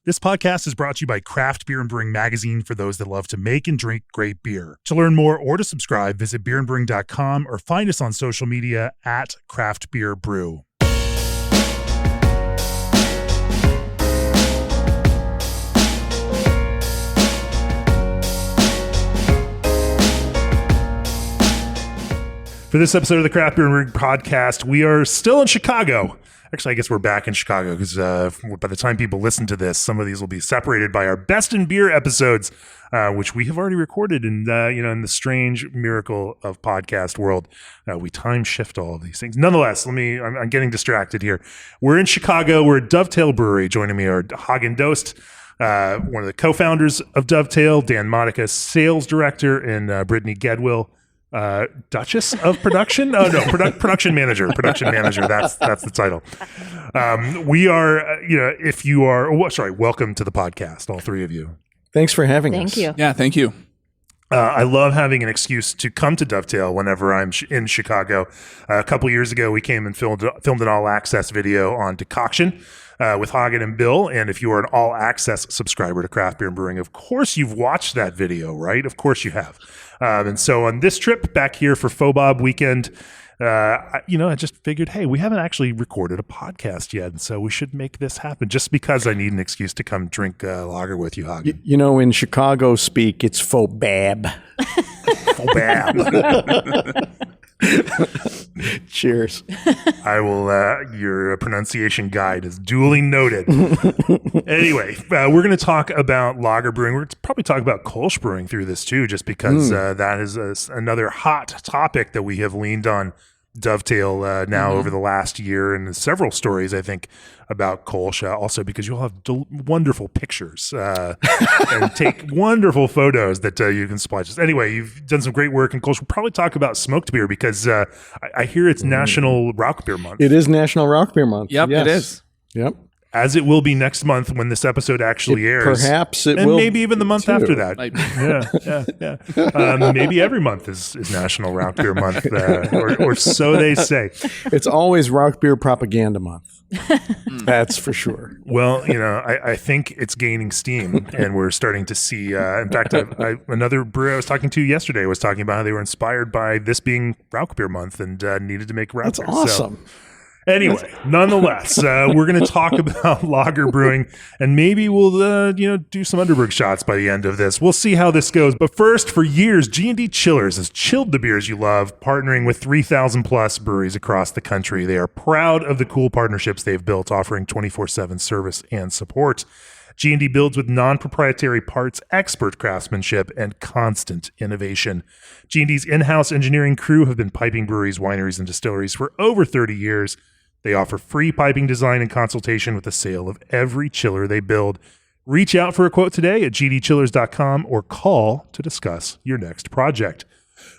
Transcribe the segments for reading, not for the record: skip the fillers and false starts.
This podcast is brought to you by Craft Beer and Brewing Magazine for those that love to make and drink great beer. To learn more or to subscribe, visit beerandbrewing.com or find us on social media at Craft Beer Brew. For this episode of the Craft Beer and Brewing Podcast, we are still in Chicago. Actually, I guess we're back in Chicago because by the time people listen to this, some of these will be separated by our Best in Beer episodes, which we have already recorded. And in the strange miracle of podcast world, we time shift all of these things. Nonetheless, I'm getting distracted here. We're in Chicago. We're at Dovetail Brewery. Joining me are Hagen Dost, one of the co-founders of Dovetail, Dan Modica, sales director, and Brittany Gedwill, Duchess of Production? Oh no, production manager. Production manager. That's the title. We are, welcome to the podcast, all three of you. Thanks for having us. Thank you. Yeah, thank you. I love having an excuse to come to Dovetail whenever I'm in Chicago. A couple years ago, we came and filmed an all-access video on decoction with Hagen and Bill. And if you are an all-access subscriber to Craft Beer and Brewing, of course you've watched that video, right? Of course you have. And so on this trip back here for FOBOB weekend, I just figured, hey, we haven't actually recorded a podcast yet, and so we should make this happen just because I need an excuse to come drink lager with you, Hagen. In Chicago speak, it's FOBAB. FOBAB. Cheers. I will, your pronunciation guide is duly noted. Anyway, we're going to talk about lager brewing. We're going to probably talk about Kölsch brewing through this too, just because that is another hot topic that we have leaned on Dovetail now over the last year, and several stories, I think, about Kölsch, also because you'll have wonderful pictures and take wonderful photos that you can splash us. Anyway, you've done some great work in Kölsch. We'll probably talk about smoked beer because I hear it's National Rauchbier Month. It is National Rauchbier Month. Yep, yes. It is. Yep. As it will be next month when this episode actually airs. Perhaps it and will. And maybe even the month after that. Yeah. Maybe every month is National Rauchbier Month, or so they say. It's always Rauchbier Propaganda Month. That's for sure. Well, I think it's gaining steam, and we're starting to see. In fact, another brewer I was talking to yesterday was talking about how they were inspired by this being Rauchbier Month and needed to make Rauchbier. That's awesome. So, anyway, nonetheless, we're going to talk about lager brewing, and maybe we'll, do some Underberg shots by the end of this. We'll see how this goes. But first, for years, G&D Chillers has chilled the beers you love, partnering with 3,000 plus breweries across the country. They are proud of the cool partnerships they've built, offering 24/7 service and support. G&D builds with non-proprietary parts, expert craftsmanship, and constant innovation. G&D's in-house engineering crew have been piping breweries, wineries, and distilleries for over 30 years. They offer free piping design and consultation with the sale of every chiller they build. Reach out for a quote today at gdchillers.com or call to discuss your next project.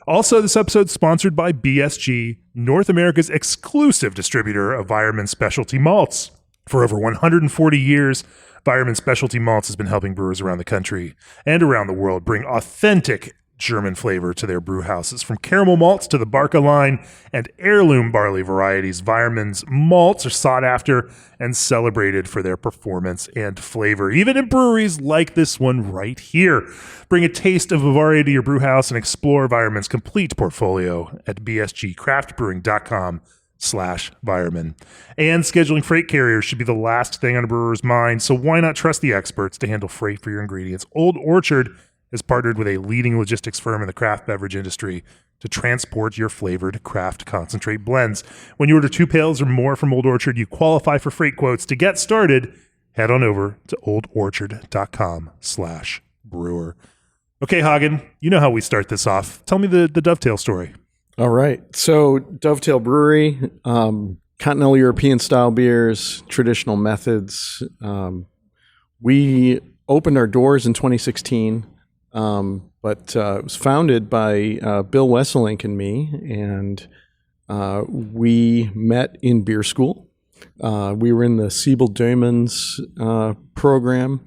Also, this episode is sponsored by BSG, North America's exclusive distributor of Weyermann Specialty Malts. For over 140 years, Weyermann Specialty Malts has been helping brewers around the country and around the world bring authentic German flavor to their brew houses. From caramel malts to the Barca line and heirloom barley varieties, Weyermann's malts are sought after and celebrated for their performance and flavor, even in breweries like this one right here. Bring a taste of Bavaria to your brew house and explore Weyermann's complete portfolio at bsgcraftbrewing.com/Weyermann. And scheduling freight carriers should be the last thing on a brewer's mind, so why not trust the experts to handle freight for your ingredients? Old Orchard has partnered with a leading logistics firm in the craft beverage industry to transport your flavored craft concentrate blends. When you order 2 pails or more from Old Orchard, you qualify for freight quotes. To get started, head on over to oldorchard.com/brewer. Okay, Hagen, you know how we start this off. Tell me the Dovetail story. All right. So Dovetail Brewery, continental European style beers, traditional methods. We opened our doors in 2016. But it was founded by Bill Wesselink and me, and we met in beer school. We were in the Siebel Dömens program.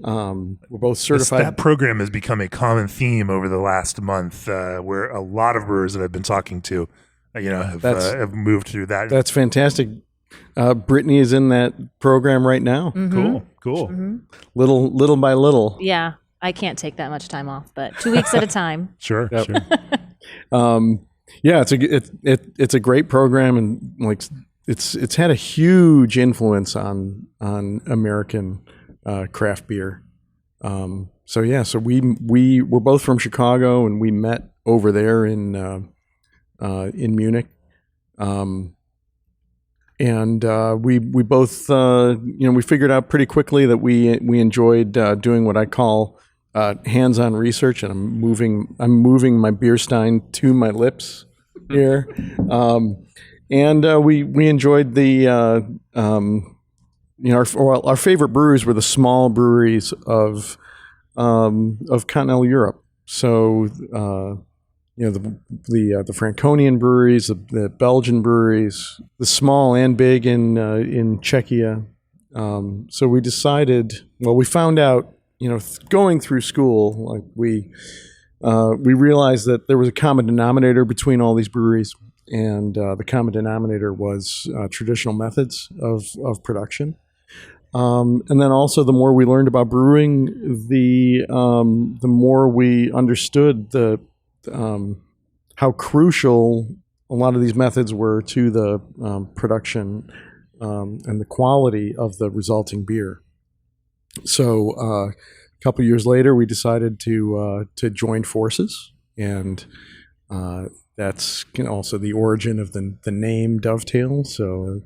We're both certified. That program has become a common theme over the last month, where a lot of brewers that I've been talking to, have moved through that. That's fantastic. Brittany is in that program right now. Mm-hmm. Cool. Cool. Little by little. Yeah, I can't take that much time off, but 2 weeks at a time. Sure. Yep. Sure. Yeah, it's a great program, and like it's had a huge influence on American craft beer. So we were both from Chicago, and we met over there in Munich. We both we figured out pretty quickly that we enjoyed doing what I call hands-on research, and I'm moving my beer stein to my lips here. We enjoyed the our favorite breweries were the small breweries of continental Europe. So the Franconian breweries, the Belgian breweries, the small and big in Czechia. So we decided. Well, we found out, going through school, like we realized that there was a common denominator between all these breweries, and the common denominator was traditional methods of production. And then also, the more we learned about brewing, the more we understood how crucial a lot of these methods were to the production and the quality of the resulting beer. So a couple years later, we decided to join forces, and that's also the origin of the name Dovetail. So it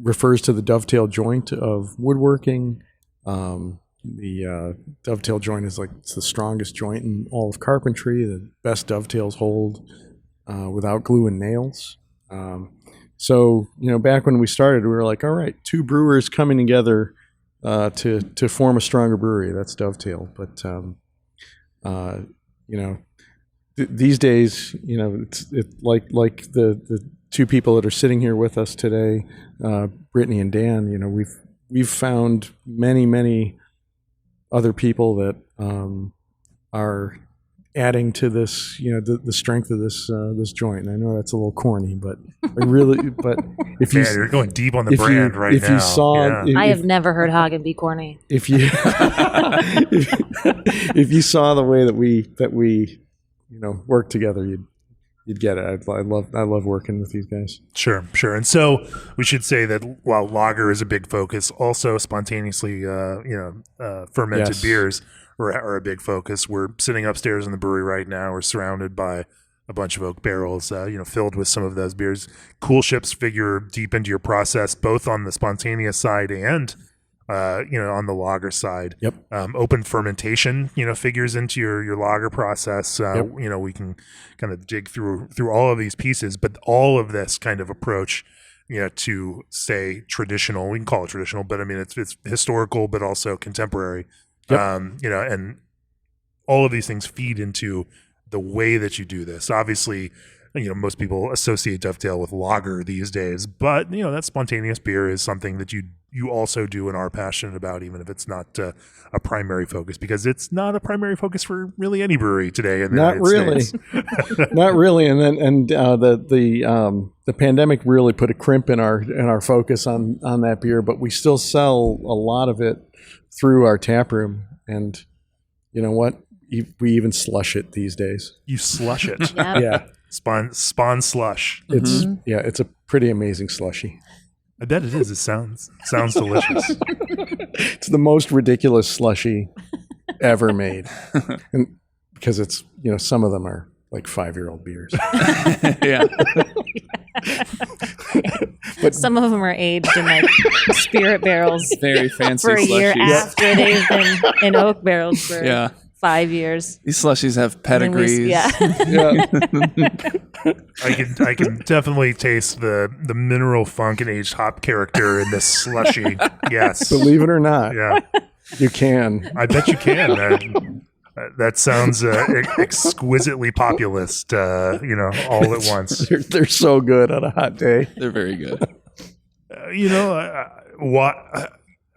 refers to the dovetail joint of woodworking. The dovetail joint is it's the strongest joint in all of carpentry. The best dovetails hold without glue and nails. So back when we started, we were like, all right, two brewers coming together to form a stronger brewery. That's Dovetail. But these days, it's like the two people that are sitting here with us today, Brittany and Dan. We've found many other people that are adding to this, the strength of this joint. And I know that's a little corny, but if you you're going deep on the brand now. If you saw, I have never heard Hagen be corny. If you if you saw the way that we work together, you'd get it. I love working with these guys. Sure. And so we should say that while lager is a big focus, also spontaneously, fermented beers are a big focus. We're sitting upstairs in the brewery right now. We're surrounded by a bunch of oak barrels, filled with some of those beers. Cool ships figure deep into your process, both on the spontaneous side and on the lager side. Yep. Open fermentation, figures into your lager process. Yep. We can kind of dig through all of these pieces, but all of this kind of approach, to say traditional, we can call it traditional, but I mean, it's historical, but also contemporary. Yep. And all of these things feed into the way that you do this. Obviously, most people associate Dovetail with lager these days, but that spontaneous beer is something that you also do and are passionate about, even if it's not a primary focus, because it's not a primary focus for really any brewery today in the United States. Not really. And the pandemic really put a crimp in our focus on that beer, but we still sell a lot of it through our tap room. And you know what? We even slush it these days. You slush it. Yep. Yeah. Spawn slush. It's a pretty amazing slushy. I bet it is. It sounds delicious. It's the most ridiculous slushy ever made. And because it's, some of them are like 5-year-old beers. Yeah. But some of them are aged in spirit barrels Very fancy for a year slushies. after they've been in oak barrels for 5 years. These slushies have pedigrees. yeah. I can definitely taste the mineral funk and aged hop character in this slushy. Yes. Believe it or not. Yeah. You can. I bet you can. That sounds exquisitely populist, all at once. They're so good on a hot day. They're very good.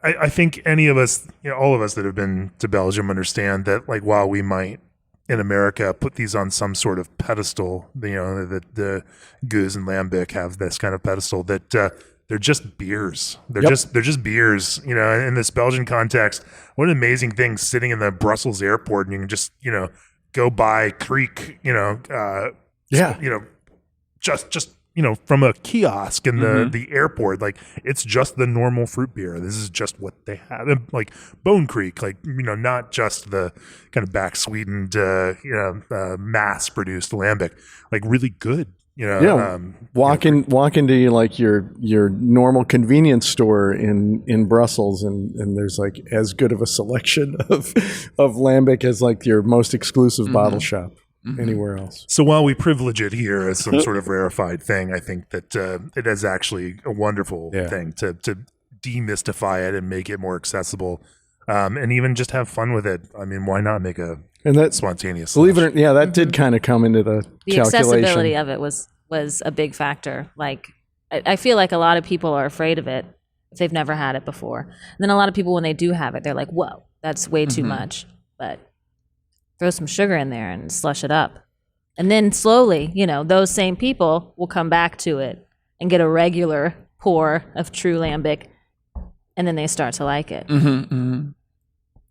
I think any of us, all of us that have been to Belgium understand that, while we might in America put these on some sort of pedestal, that the Goose and Lambic have this kind of pedestal, that they're just beers. They're Yep. just beers. You know, in this Belgian context, what an amazing thing sitting in the Brussels airport and you can just, you know, go by creek, you know, you know, just you know, from a kiosk in the airport, like it's just the normal fruit beer. This is just what they have. And, like Bone Creek, like, you know, not just the kind of back sweetened, mass produced lambic, like really good. You know, Yeah, walk into like your normal convenience store in Brussels, and there's like as good of a selection of lambic as like your most exclusive bottle shop anywhere else. So while we privilege it here as some sort of rarefied thing, I think that it is actually a wonderful thing to demystify it and make it more accessible, and even just have fun with it. I mean, why not make a spontaneous? Believe it or not, that did kind of come into the calculation. Accessibility of it was a big factor. Like, I feel like a lot of people are afraid of it if they've never had it before. And then a lot of people, when they do have it, they're like, whoa, that's way too much. But throw some sugar in there and slush it up. And then slowly, you know, those same people will come back to it and get a regular pour of true lambic, and then they start to like it.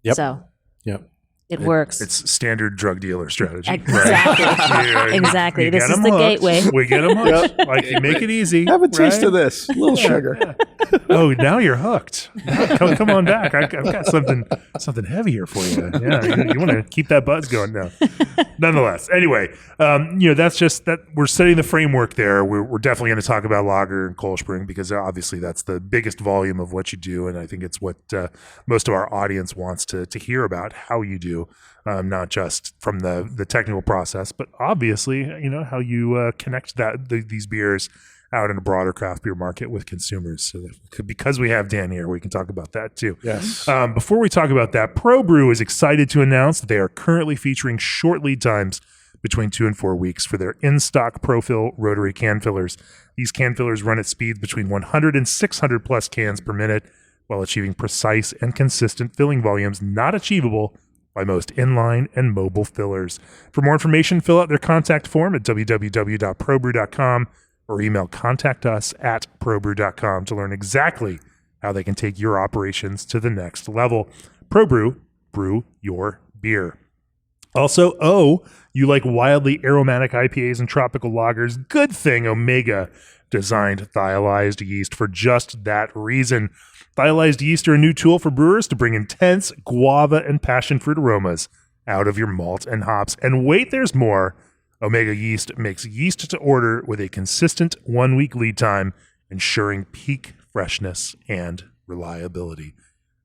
Yep. So Yep. it works. It's standard drug dealer strategy. Exactly. Right? Exactly. You This get is 'em the hooked. gateway. We get them hooked. Like, you make it easy. Have a taste right? of this. A little sugar. Oh, now you're hooked. Come on back. I've got something heavier for you. Yeah, you want to keep that buzz going now. Nonetheless, anyway, you know, that's just that we're setting the framework there. We're definitely going to talk about lager and Kölsch because obviously that's the biggest volume of what you do, and I think it's what most of our audience wants to hear about how you do, not just from the technical process, but obviously, you know, how you connect these beers out in a broader craft beer market with consumers. So that, because we have Dan here, we can talk about that too. Yes. Before we talk about that, ProBrew is excited to announce that they are currently featuring short lead times between 2 and 4 weeks for their in-stock ProFill rotary can fillers. These can fillers run at speeds between 100 and 600 plus cans per minute while achieving precise and consistent filling volumes not achievable by most inline and mobile fillers. For more information, fill out their contact form at www.probrew.com or email contactus@probrew.com to learn exactly how they can take your operations to the next level. ProBrew, brew your beer. Also, you like wildly aromatic IPAs and tropical lagers? Good thing Omega designed thiolized yeast for just that reason. Thiolized yeast are a new tool for brewers to bring intense guava and passion fruit aromas out of your malt and hops. And wait, there's more. Omega yeast makes yeast to order with a consistent 1 week lead time, ensuring peak freshness and reliability.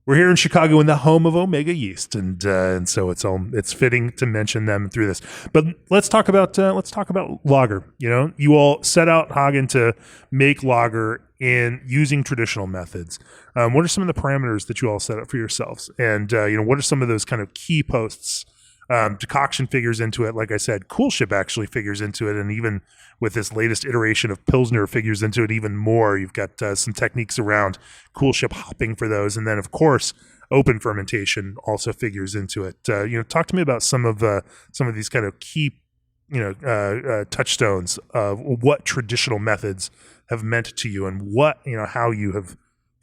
We're here in Chicago in the home of Omega yeast, and so it's fitting to mention them through this. But let's talk about lager. You know, you all set out, Hagen, to make lager in using traditional methods. What are some of the parameters that you all set up for yourselves? And you know, what are some of those kind of key posts? Decoction figures into it. Like I said, Coolship actually figures into it. And even with this latest iteration of Pilsner figures into it even more. You've got some techniques around Coolship hopping for those. And then, of course, open fermentation also figures into it. You know, talk to me about some of these kind of key, touchstones of what traditional methods have meant to you and what, how you have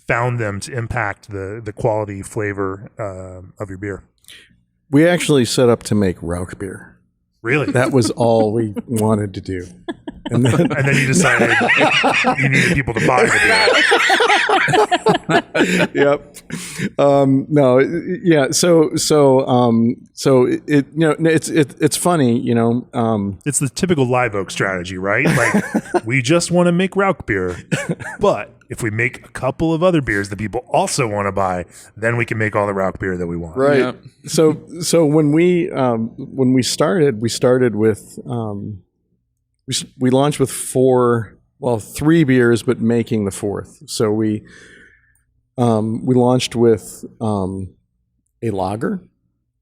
found them to impact the quality, flavor of your beer. We actually set up to make rauchbier. Really? That was all we wanted to do. And then you decided you needed people to buy the beer. Yep. No. Yeah. So it's funny. It's the typical Live Oak strategy, right? Like we just want to make rauchbier, but if we make a couple of other beers that people also want to buy, then we can make all the rauchbier that we want. Right. Yep. So when we started with we launched with 3 beers, but making the 4th. So we launched with a lager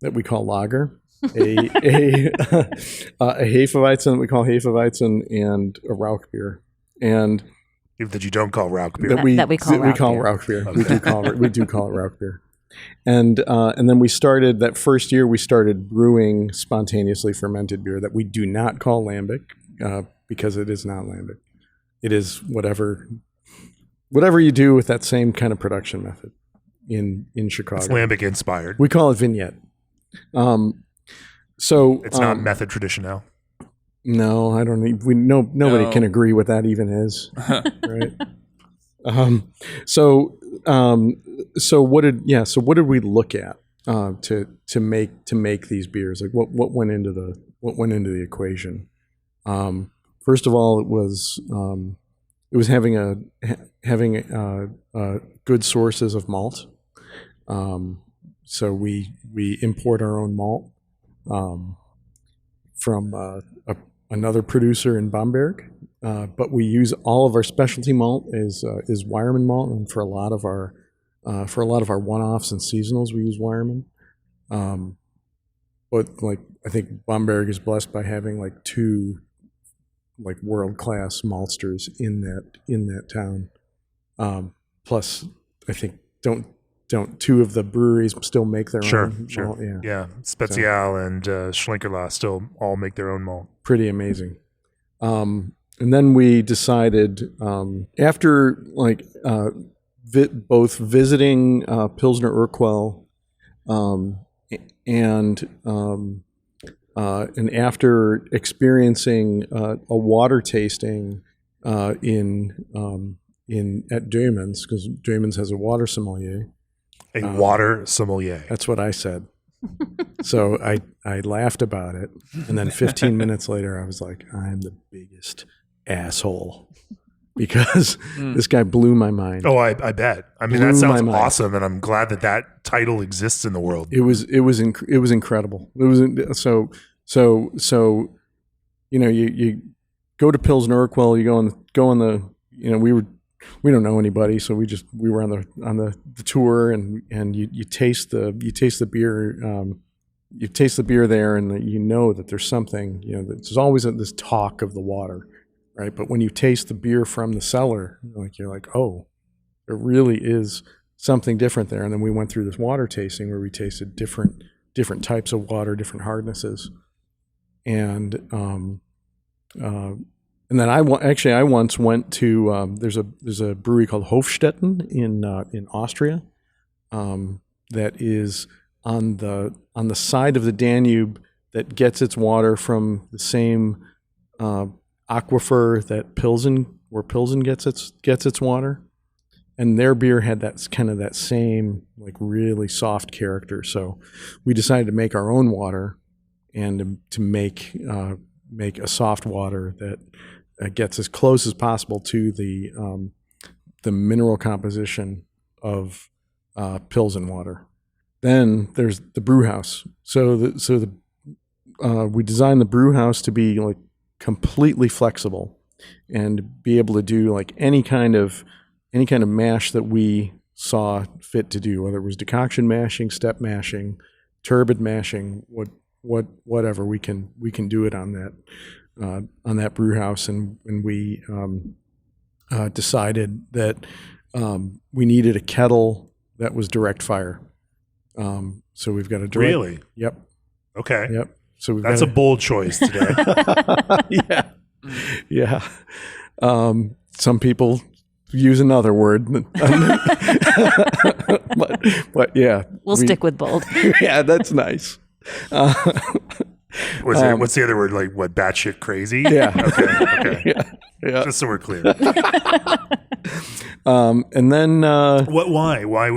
that we call lager, a Hefeweizen that we call Hefeweizen, and a rauchbier. And that you don't call rauchbier. That we call rauchbier. We do call it rauchbier. And then we started that first year. We started brewing spontaneously fermented beer that we do not call lambic because it is not lambic. It is whatever whatever you do with that same kind of production method in Chicago. It's lambic inspired. We call it vignette. So It's not method traditional. No, I don't. Nobody can agree what that even is, right? So what did we look at to make these beers? Like what went into the equation? First of all, it was having good sources of malt. So we import our own malt from another producer in Bamberg, but we use all of our specialty malt is Weyermann malt, and for a lot of our one-offs and seasonals we use Weyermann. But like I think Bamberg is blessed by having like two like world-class maltsters in that town. Plus, I think don't two of the breweries still make their own malt? Yeah. Spezial and Schlinkerla still all make their own malt. Pretty amazing. And then we decided after like both visiting Pilsner Urquell and after experiencing a water tasting in at Dömen's, because Dömen's has a water sommelier. A water sommelier. That's what I said. So I laughed about it, and then 15 minutes later, I was like, "I'm the biggest asshole," because this guy blew my mind. Oh, I bet. I mean, that sounds awesome, and I'm glad that title exists in the world. It was incredible. It was so you go to Pilsner Urquell, you go on the we don't know anybody, so we were on the tour, and you taste the beer, you taste the beer there, and that there's something, there's always this talk of the water, right? But when you taste the beer from the cellar, you're like, oh, there really is something different there. And then we went through this water tasting where we tasted different types of water, different hardnesses, and then I once went to there's a brewery called Hofstetten in Austria, that is on the side of the Danube that gets its water from the same aquifer that where Pilsen gets its water, and their beer had that same like really soft character. So we decided to make our own water and to make a soft water that gets as close as possible to the mineral composition of Pilsen water. Then there's the brew house. So we designed the brew house to be like completely flexible and be able to do like any kind of mash that we saw fit to do, whether it was decoction mashing, step mashing, turbid mashing, whatever, we can do it on that brew house. And we decided that we needed a kettle that was direct fire. So we've got a direct. Really? Yep. Okay. Yep. So that's a bold choice today. Yeah. Yeah. Some people use another word, but yeah, we'll stick with bold. Yeah, that's nice. What's the other word? Like what? Batshit crazy? Yeah. Okay. Yeah. Just so we're clear. And then Why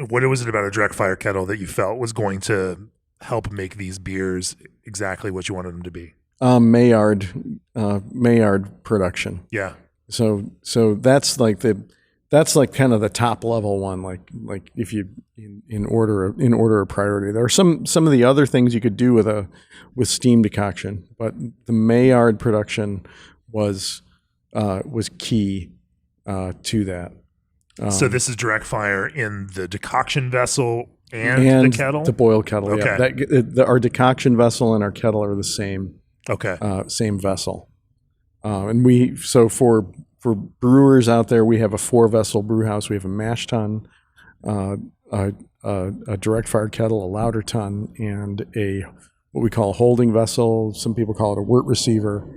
what was it about a direct fire kettle that you felt was going to help make these beers exactly what you wanted them to be? Maillard production. Yeah. So that's like kind of the top level one. Like if you in order of priority, there are some of the other things you could do with steam decoction, but the Maillard production was key to that. So this is direct fire in the decoction vessel and the kettle? The boiled kettle. Okay. Yeah. Our decoction vessel and our kettle are the same. Okay. Same vessel. And for brewers out there, we have a 4-vessel brew house. We have a mash tun, a direct fire kettle, a lauter tun, and what we call a holding vessel. Some people call it a wort receiver.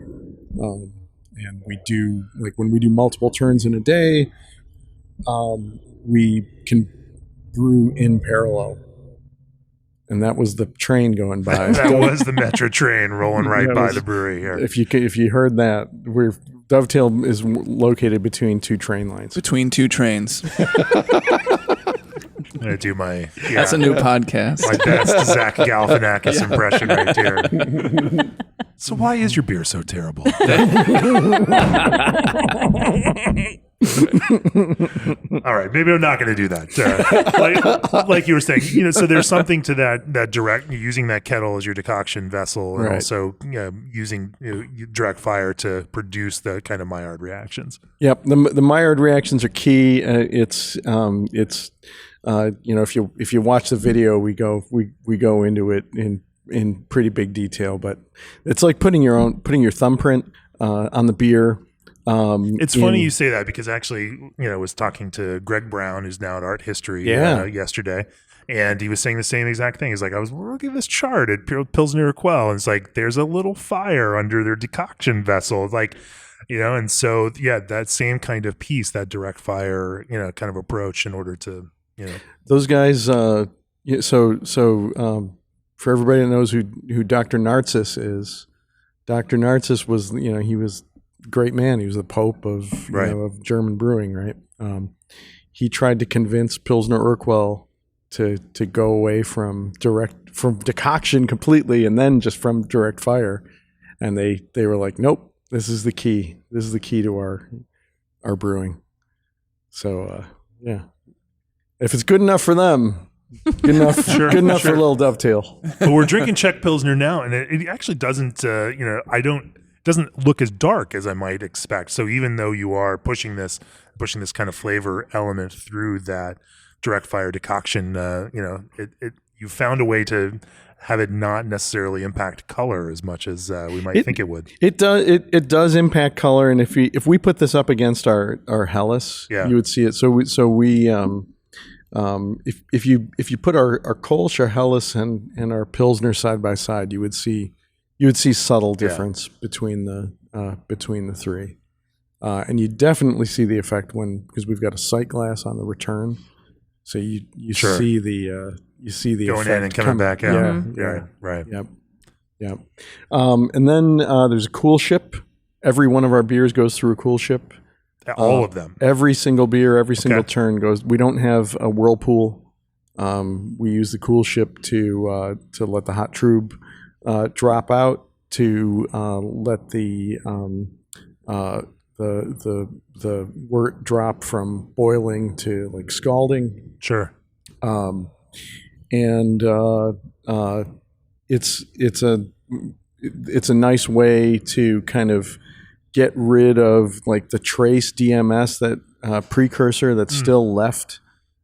And we do, like when we do multiple turns in a day, we can brew in parallel. And that was the train going by. That was the metro train rolling right That by was- the brewery here. If you heard that, Dovetail is located between two train lines. Between two trains. I'm gonna do my That's a new podcast. my best Zach Galifianakis impression right here. So why is your beer so terrible? All right, maybe I'm not going to do that. Like you were saying, so there's something to that direct using that kettle as your decoction vessel, and Right. also using direct fire to produce the kind of Maillard reactions. Yep, the Maillard reactions are key. If you watch the video, we go into it in pretty big detail. But it's like putting your thumbprint on the beer. It's funny you say that because actually, I was talking to Greg Brown, who's now at Art History, yesterday, and he was saying the same exact thing. He's like, I was looking at this chart at Pilsner Urquell, and it's like there's a little fire under their decoction vessel, it's like, and so that same kind of piece, that direct fire, kind of approach in order to, those guys. For everybody that knows who Dr. Narcissus is, Dr. Narcissus was, he was a great man. He was the Pope of of German brewing, right? He tried to convince Pilsner Urquell to go away from decoction completely, and then just from direct fire, and they were like, nope, this is the key. This is the key to our brewing. So if it's good enough for them. Good enough, good enough for a little Dovetail. But we're drinking Czech Pilsner now, and it actually doesn't, doesn't look as dark as I might expect. So even though you are pushing this kind of flavor element through that direct fire decoction, you found a way to have it not necessarily impact color as much as we might think it would. It does impact color, and if we put this up against our Helles, you would see it. If you put our Kölsch, our Helles, and our Pilsner side by side, you would see subtle difference between the three, and you definitely see the effect because we've got a sight glass on the return, so you see the going effect in and coming back out. Yeah, right. Yep. And then there's a cool ship. Every one of our beers goes through a cool ship. All of them. Every single beer, every single turn goes. We don't have a whirlpool. We use the cool ship to let the hot trub drop out, to let the wort drop from boiling to like scalding. Sure. It's a nice way to kind of get rid of like the trace DMS, that precursor that's still left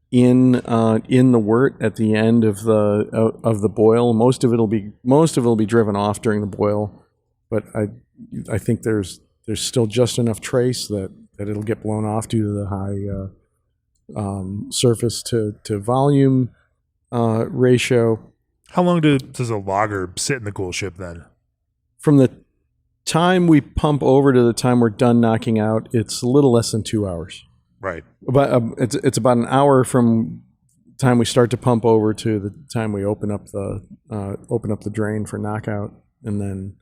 in the wort at the end of the boil. Most of it'll be driven off during the boil, but I think there's still just enough trace that it'll get blown off due to the high surface to volume ratio. How long does a lager sit in the cool ship then? From the time we pump over to the time we're done knocking out, it's a little less than 2 hours. Right. But it's about an hour from the time we start to pump over to the time we open up the drain for knockout, and then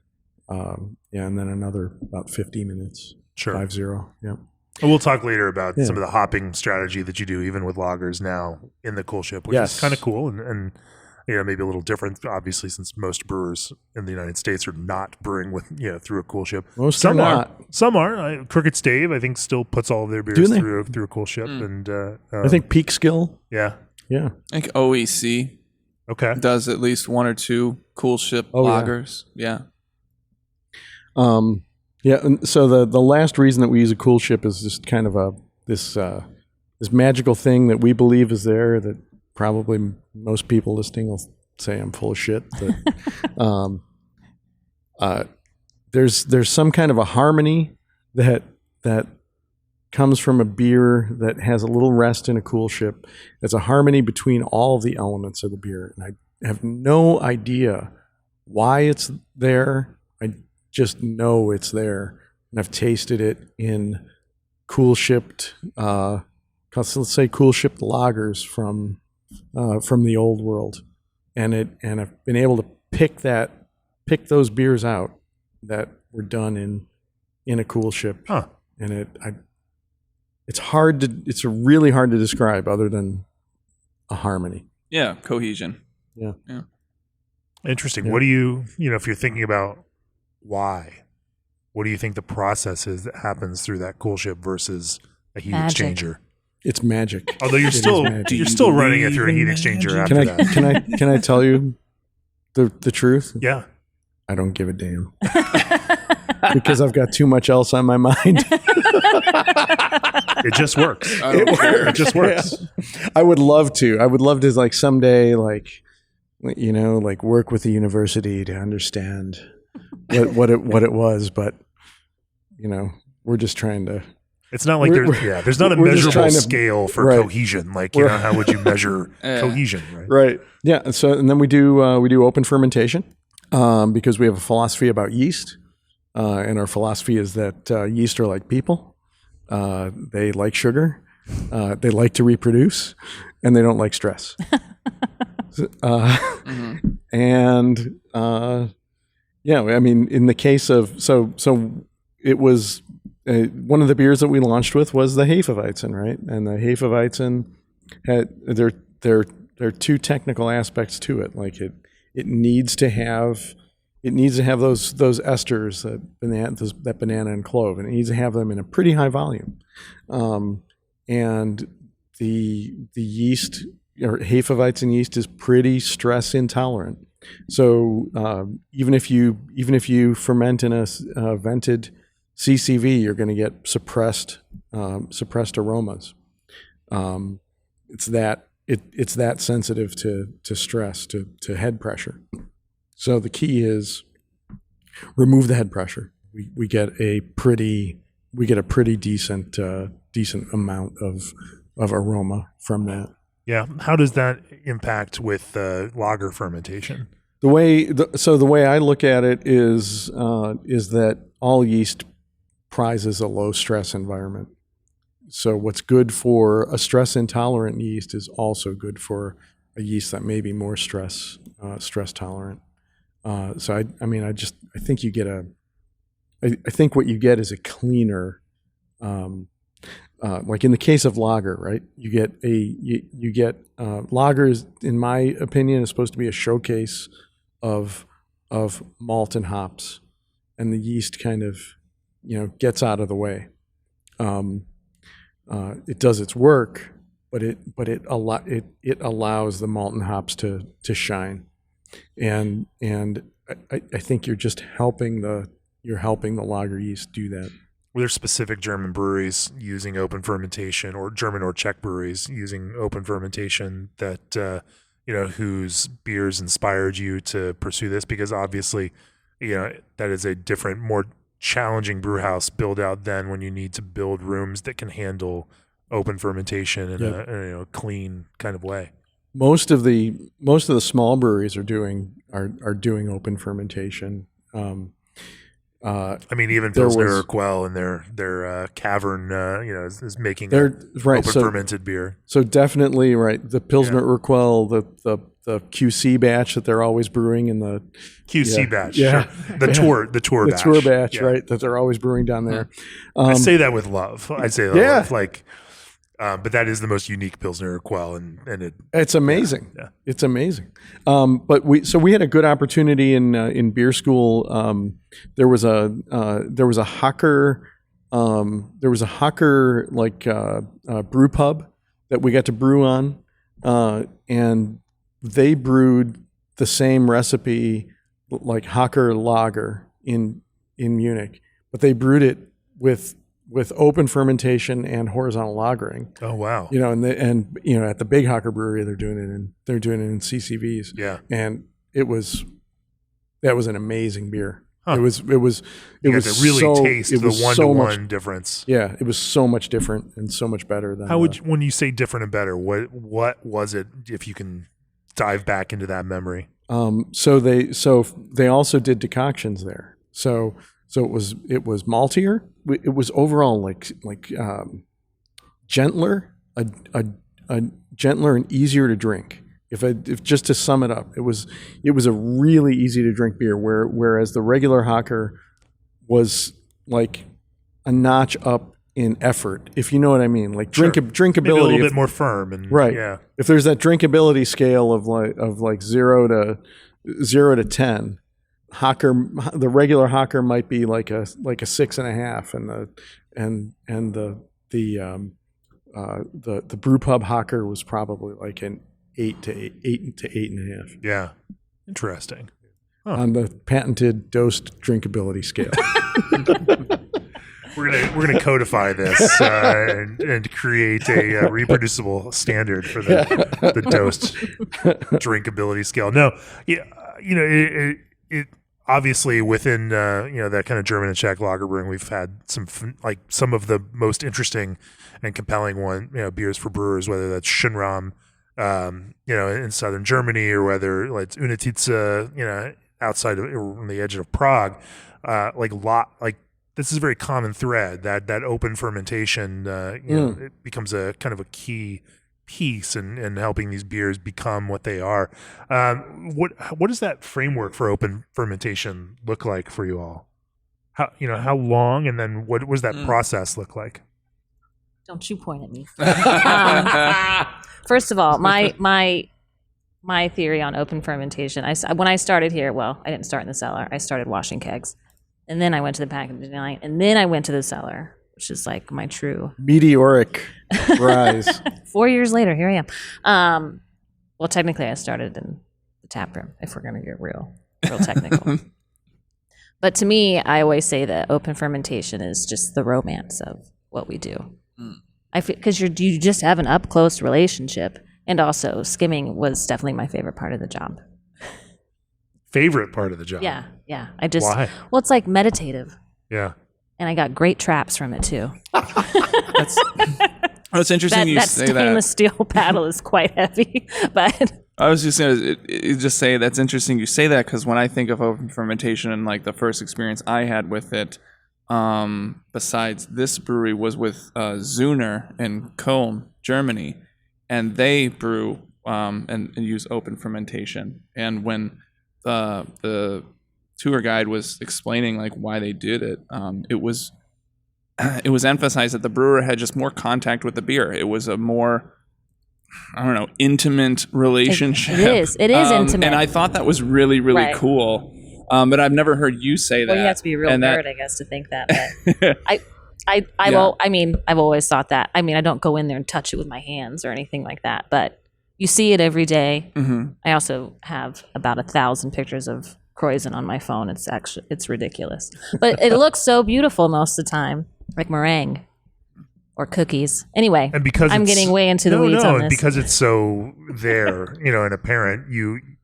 another about 50 minutes. Sure. 50. Yep. And we'll talk later about some of the hopping strategy that you do even with lagers now in the cool ship, which is kind of cool and maybe a little different, obviously, since most brewers in the United States are not brewing with through a cool ship. Most some are are. not. Some are. Crooked Stave, I think, still puts all of their beers through a cool ship, and I think Peak Skill. Yeah. Yeah. I think OEC does at least one or two cool ship lagers. Yeah. And so the last reason that we use a cool ship is just kind of this magical thing that we believe is there, that probably most people listening will say I'm full of shit. But there's some kind of a harmony that comes from a beer that has a little rest in a cool ship. It's a harmony between all the elements of the beer, and I have no idea why it's there. I just know it's there, and I've tasted it in cool shipped let's say cool-shipped lagers from the old world, and I've been able to pick those beers out that were done in a cool ship. Huh. And it's really hard to describe other than a harmony. Yeah, cohesion. Yeah. Interesting. Yeah. What do you if you're thinking about why, what do you think the process is that happens through that cool ship versus a heat Magic. exchanger? It's magic. Although you're still running it through a heat exchanger after that. Can I tell you the truth? Yeah. I don't give a damn. Because I've got too much else on my mind. It just works. I don't care. It just works. Yeah. I would love to like someday like work with the university to understand what it was, but we're just trying to. It's not like there's not a measurable scale for right. cohesion. Like, how would you measure cohesion, right? Right. Yeah. And then we do open fermentation because we have a philosophy about yeast. And our philosophy is that yeast are like people. They like sugar. They like to reproduce, and they don't like stress. And I mean, in the case of so it was one of the beers that we launched with was the Hefeweizen, right? And the Hefeweizen had there are two technical aspects to it. Like it needs to have those esters, that banana and clove, and it needs to have them in a pretty high volume. And the yeast, or Hefeweizen yeast, is pretty stress intolerant. So even if you ferment in a vented CCV, you're going to get suppressed aromas. It's that sensitive to stress, to head pressure. So the key is remove the head pressure. We get a pretty decent amount of aroma from that. Yeah. How does that impact with lager fermentation? The way I look at it is that all yeast prizes a low stress environment. So what's good for a stress intolerant yeast is also good for a yeast that may be more stress tolerant. So I think you get I think what you get is a cleaner, like in the case of lager, right? You get lagers, in my opinion, is supposed to be a showcase of malt and hops, and the yeast kind of gets out of the way. It does its work, but it allows the malt and hops to shine, and I think you're just helping the lager yeast do that. Were there specific German breweries using open fermentation, or German or Czech breweries using open fermentation that whose beers inspired you to pursue this? Because obviously, that is a different, more challenging brew house build out than when you need to build rooms that can handle open fermentation in a clean kind of way. Most of the small breweries are doing open fermentation. Even Pilsner Urquell and their cavern, is making open fermented beer. So definitely, right. The Pilsner Urquell, the QC batch that they're always brewing in the QC batch, sure. the tour batch, right? That they're always brewing down there. I say that with love. I say that with but that is the most unique Pilsner Urquell, and it's amazing. Yeah. It's amazing. But we had a good opportunity in beer school. There was a Hocker brew pub that we got to brew on, and they brewed the same recipe like Hocker lager in Munich, but they brewed it with open fermentation and horizontal lagering. Oh wow! At the big Hocker brewery, they're doing it in CCVs. Yeah, and that was an amazing beer. Huh. It was to really taste the 1-to-1 difference. Yeah, it was so much different and so much better than. When you say different and better, what was it? If you can dive back into that memory. So they also did decoctions there. So it was maltier. It was overall like gentler. a gentler and easier to drink. If just to sum it up, it was a really easy to drink beer, whereas the regular Hocker was like a notch up in effort, if you know what I mean. Like drinkability, maybe a little bit more firm, and right. Yeah. If there's that drinkability scale of like 0 to 10, Hocker, the regular Hocker might be like a 6.5, and the brew pub Hocker was probably like an 8 to 8.5. Yeah. Interesting. On the patented Dost drinkability scale. We're gonna codify this and create a reproducible standard for the Dost drinkability scale. No, yeah, it obviously within that kind of German and Czech lager brewing, we've had some of the most interesting and compelling beers for brewers, whether that's Schönraum, in southern Germany, or whether like it's Unetice, outside of on the edge of Prague, this is a very common thread that open fermentation, it becomes a kind of a key piece in helping these beers become what they are. What does that framework for open fermentation look like for you all? How long, and then what does that process look like? Don't you point at me. First of all, my theory on open fermentation, when I started here, well, I didn't start in the cellar. I started washing kegs. And then I went to the packaging line, and then I went to the cellar, which is like my true meteoric rise. 4 years later, here I am. Well, technically, I started in the tap room, if we're going to get real technical. But to me, I always say that open fermentation is just the romance of what we do. I feel because you just have an up close relationship, and also skimming was definitely my favorite part of the job. Favorite part of the job? Yeah. Why? Well, it's like meditative. Yeah. And I got great traps from it too. It's interesting you that say that. stainless steel paddle is quite heavy, but I was just going to just say that's interesting you say that, because when I think of open fermentation and like the first experience I had with it, besides this brewery, was with Zuner in Köln, Germany, and they brew and use open fermentation. And when the tour guide was explaining like why they did it, it was emphasized that the brewer had just more contact with the beer. It was a more, I don't know, intimate relationship. It is intimate. And I thought that was really, really right. cool. But I've never heard you say that. Well, you have to be a real nerd, I guess, to think that. But I've always thought that. I mean, I don't go in there and touch it with my hands or anything like that, but you see it every day. Mm-hmm. I also have about 1,000 pictures of Cohesion on my phone. It's ridiculous, but it looks so beautiful most of the time, like meringue or cookies. Anyway, and because I'm getting way into the weeds on this. Because it's so there, and apparent,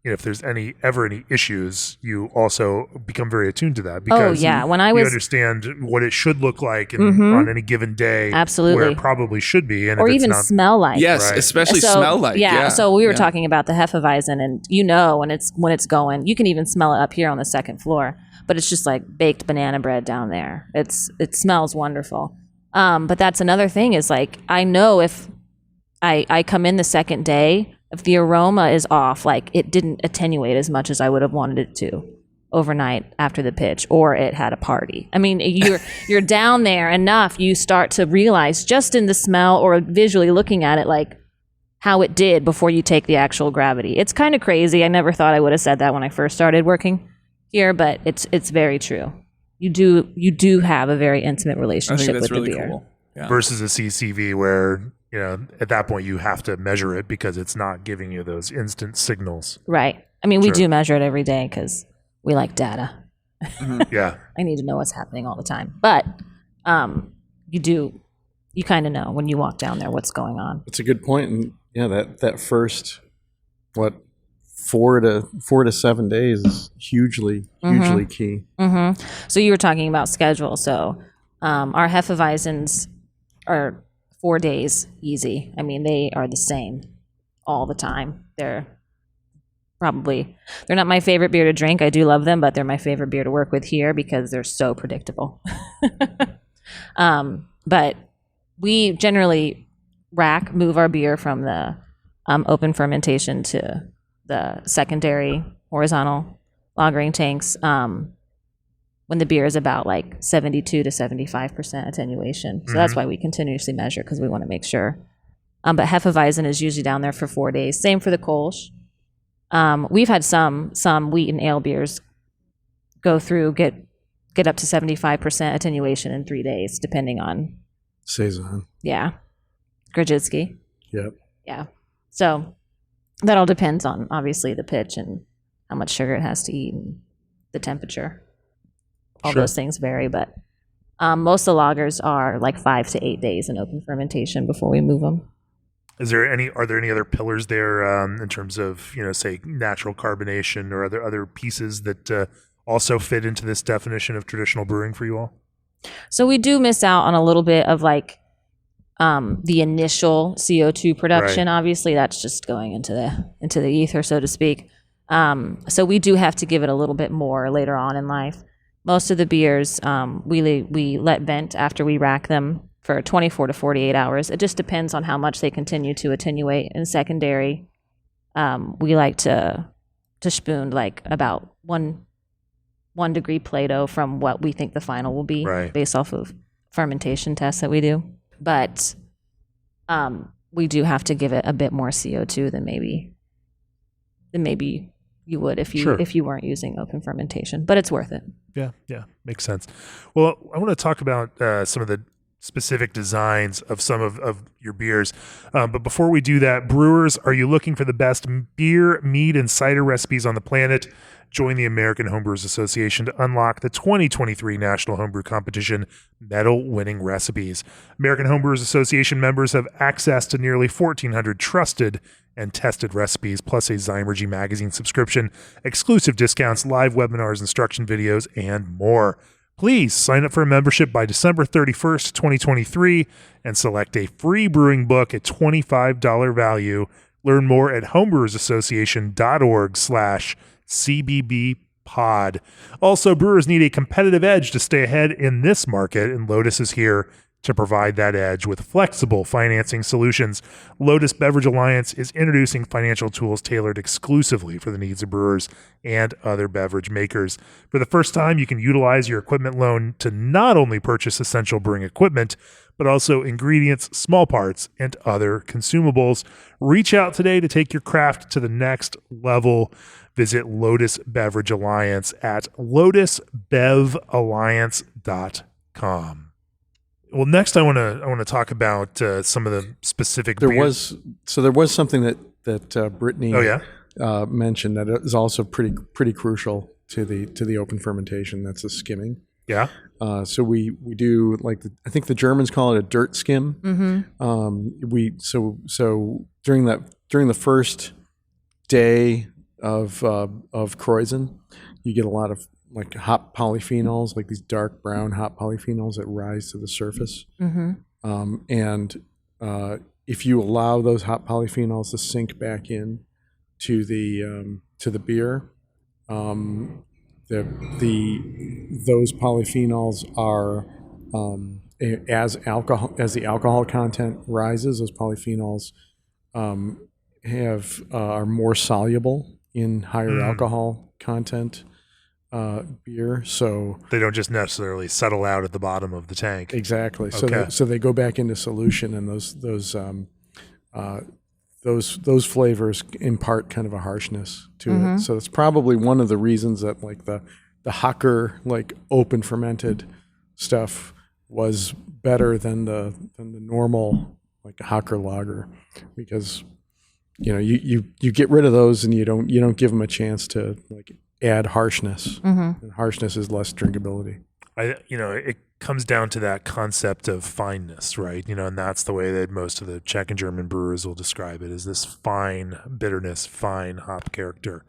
if there's ever any issues, you also become very attuned to that. Because when you understand what it should look like on any given day, absolutely, where it probably should be, and or if it's even not, smell like. Yes, right. Especially smell like. Yeah. So we were talking about the Hefeweizen, and when it's going, you can even smell it up here on the second floor. But it's just like baked banana bread down there. It smells wonderful. But that's another thing is like, I know if I come in the second day, if the aroma is off, like it didn't attenuate as much as I would have wanted it to overnight after the pitch, or it had a party. I mean, you're down there enough, you start to realize just in the smell or visually looking at it, like how it did before you take the actual gravity. It's kind of crazy. I never thought I would have said that when I first started working here, but it's very true. You do have a very intimate relationship with the beer. Cool. Yeah. Versus a CCV where, at that point you have to measure it because it's not giving you those instant signals. Right. I mean, we do measure it every day because we like data. Mm-hmm. Yeah. I need to know what's happening all the time. But you kind of know when you walk down there what's going on. It's a good point. And that first, 4 to 7 days is hugely key. Mm-hmm. So you were talking about schedule. So our Hefeweizens are 4 days easy. I mean, they are the same all the time. They're not my favorite beer to drink. I do love them, but they're my favorite beer to work with here because they're so predictable. But we generally move our beer from the open fermentation to the secondary horizontal lagering tanks when the beer is about like 72 to 75% attenuation. So that's why we continuously measure, because we want to make sure. But Hefeweizen is usually down there for 4 days. Same for the Kölsch. We've had some wheat and ale beers go through, get up to 75% attenuation in 3 days, depending on Saison. Yeah. Grajitsky. Yep. Yeah. So that all depends on, obviously, the pitch and how much sugar it has to eat and the temperature. All those things vary, but most of the lagers are like 5 to 8 days in open fermentation before we move them. Are there any other pillars there in terms of, say natural carbonation, or other pieces that also fit into this definition of traditional brewing for you all? So we do miss out on a little bit of like the initial CO2 production. Right. Obviously, that's just going into the ether, so to speak. So we do have to give it a little bit more later on in life. Most of the beers we let vent after we rack them for 24 to 48 hours. It just depends on how much they continue to attenuate. In secondary, we like to spoon like about one degree Plato from what we think the final will be, right, based off of fermentation tests that we do. But we do have to give it a bit more CO2 than maybe you would if you weren't using open fermentation. But it's worth it. Yeah, makes sense. Well, I want to talk about some of the specific designs of some of your beers. But before we do that, brewers, are you looking for the best beer, mead, and cider recipes on the planet? Join the American Homebrewers Association to unlock the 2023 National Homebrew Competition medal-winning recipes. American Homebrewers Association members have access to nearly 1,400 trusted and tested recipes, plus a Zymergy magazine subscription, exclusive discounts, live webinars, instruction videos, and more. Please sign up for a membership by December 31st, 2023, and select a free brewing book at $25 value. Learn more at homebrewersassociation.org/CBB pod. Also, brewers need a competitive edge to stay ahead in this market, and Lotus is here to provide that edge with flexible financing solutions. Lotus Beverage Alliance is introducing financial tools tailored exclusively for the needs of brewers and other beverage makers. For the first time, you can utilize your equipment loan to not only purchase essential brewing equipment, but also ingredients, small parts, and other consumables. Reach out today to take your craft to the next level. Visit Lotus Beverage Alliance at lotusbevalliance.com. Well, next I want to talk about some of the specific. There was something that Brittany mentioned that is also pretty crucial to the open fermentation. That's the skimming. Yeah. So we do I think the Germans call it a dirt skim. Mm-hmm. So during the first day of Cohesion, you get a lot of like hop polyphenols, like these dark brown hop polyphenols that rise to the surface. Mm-hmm. And if you allow those hop polyphenols to sink back in to the beer, those polyphenols are as the alcohol content rises, those polyphenols are more soluble in higher alcohol content beer, so they don't just necessarily settle out at the bottom of the tank. Exactly. Okay. So they go back into solution, and those flavors impart kind of a harshness to it. So it's probably one of the reasons that like the Hocker like open fermented stuff was better than the normal like Hocker lager, because you get rid of those and you don't give them a chance to like add harshness. Mm-hmm. And harshness is less drinkability. It comes down to that concept of fineness, right? And that's the way that most of the Czech and German brewers will describe it, is this fine bitterness, fine hop character.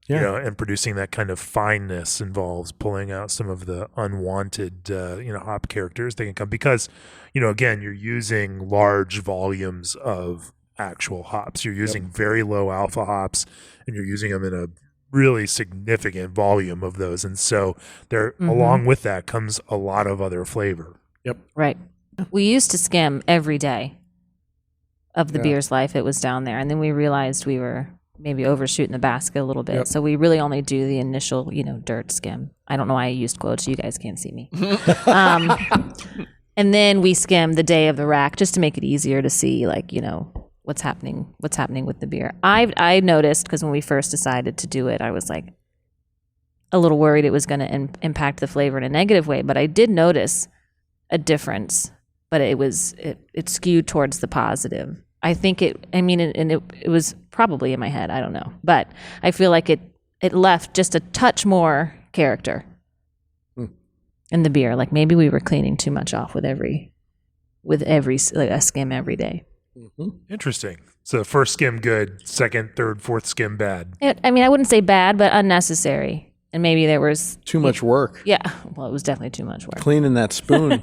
Yeah. And producing that kind of fineness involves pulling out some of the unwanted, hop characters that can come because, again, you're using large volumes of actual hops. You're using very low alpha hops, and you're using them in a really significant volume of those, and so there along with that comes a lot of other flavor. Yep. Right. We used to skim every day. of the beer's life, it was down there. And then we realized we were maybe overshooting the basket a little bit. Yep. So we really only do the initial, dirt skim. I don't know why I used quotes. You guys can't see me. And then we skim the day of the rack just to make it easier to see, what's happening with the beer. I noticed, because when we first decided to do it, I was like a little worried it was going to impact the flavor in a negative way, but I did notice a difference, but it skewed towards the positive. I think it was probably in my head, I don't know, but I feel like it left just a touch more character in the beer. Like maybe we were cleaning too much off with every a skim every day. Interesting. So first skim good, second, third, fourth skim bad. I wouldn't say bad, but unnecessary. And maybe there was Too much work. Yeah, well, it was definitely too much work. Cleaning that spoon.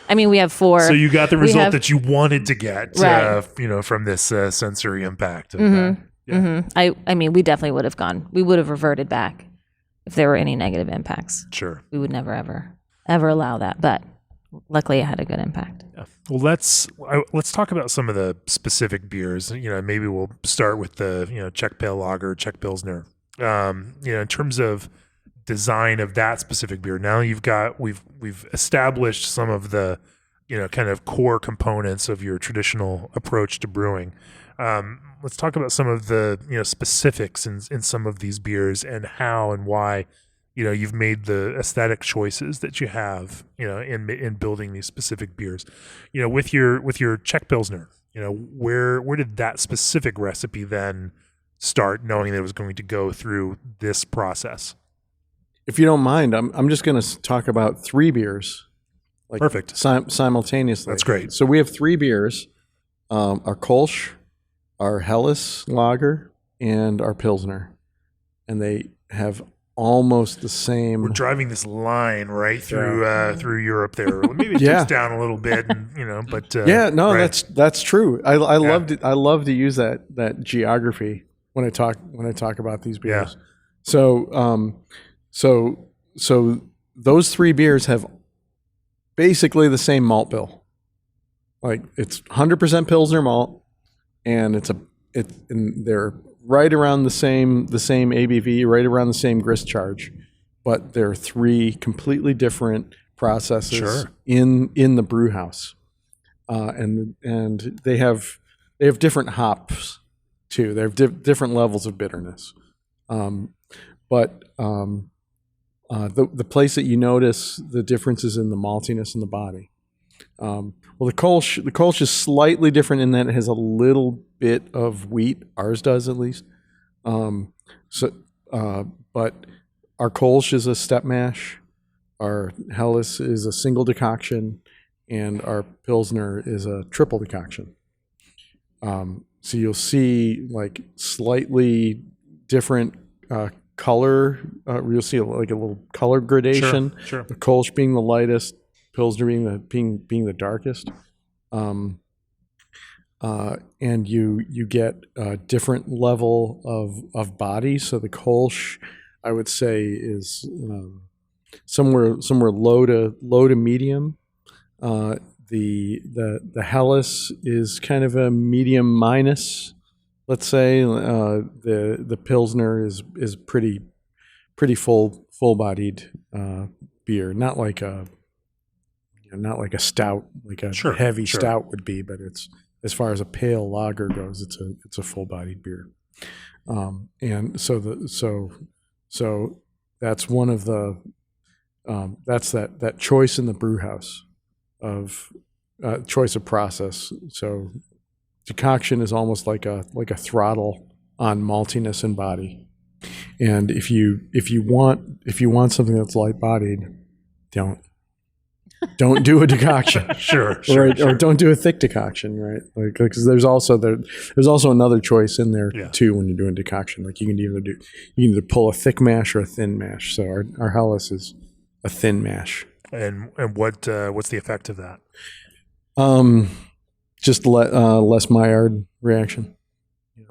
We have 4. So you got the result that you wanted to get, Right. from this sensory impact. Of that. Yeah. We definitely would have gone. We would have reverted back if there were any negative impacts. Sure. We would never, ever allow that. But luckily, it had a good impact. Yeah. Well, let's talk about some of the specific beers. Maybe we'll start with the Czech Pale Lager, Czech Pilsner. In terms of design of that specific beer, now we've established some of the kind of core components of your traditional approach to brewing. Let's talk about some of the specifics in some of these beers and how and why you've made the aesthetic choices that you have in building these specific beers. With your Czech Pilsner, where did that specific recipe then start, knowing that it was going to go through this process? If you don't mind, I'm just going to talk about 3 beers. Perfect. Simultaneously. That's great. So we have 3 beers, our Kölsch, our Helles Lager, and our Pilsner. And they have almost the same. We're driving this line right through Europe there. Maybe it dips down a little bit, but right. that's true. I love I love to use that geography when I talk about these beers. Yeah. So those 3 beers have basically the same malt bill. Like it's 100% Pilsner malt, and and they're right around the same ABV, right around the same grist charge, but they're 3 completely different processes in the brew house, and they have different hops too. They have different levels of bitterness, but the place that you notice the differences in the maltiness in the body. The Kölsch is slightly different in that it has a little bit of wheat. Ours does, at least. But our Kölsch is a step mash, our Helles is a single decoction, and our Pilsner is a triple decoction. So you'll see like slightly different color. You'll see like a little color gradation. Sure. The Kölsch being the lightest, Pilsner being the darkest, and you get a different level of body. So the Kölsch, I would say, is somewhere low to medium. The Helles is kind of a medium minus, let's say. The Pilsner is pretty full bodied beer, not like a stout, like a heavy stout would be, but it's, as far as a pale lager goes, it's a full bodied beer. And so that's one of the that's that choice in the brew house of choice of process. So decoction is almost like a throttle on maltiness and body. And if you want something that's light bodied, don't do a decoction. Sure. Or don't do a thick decoction, right? Like, because there's also another choice in there too when you're doing decoction. Like you can either pull a thick mash or a thin mash. So our Helles is a thin mash. And what's the effect of that? Just less Maillard reaction.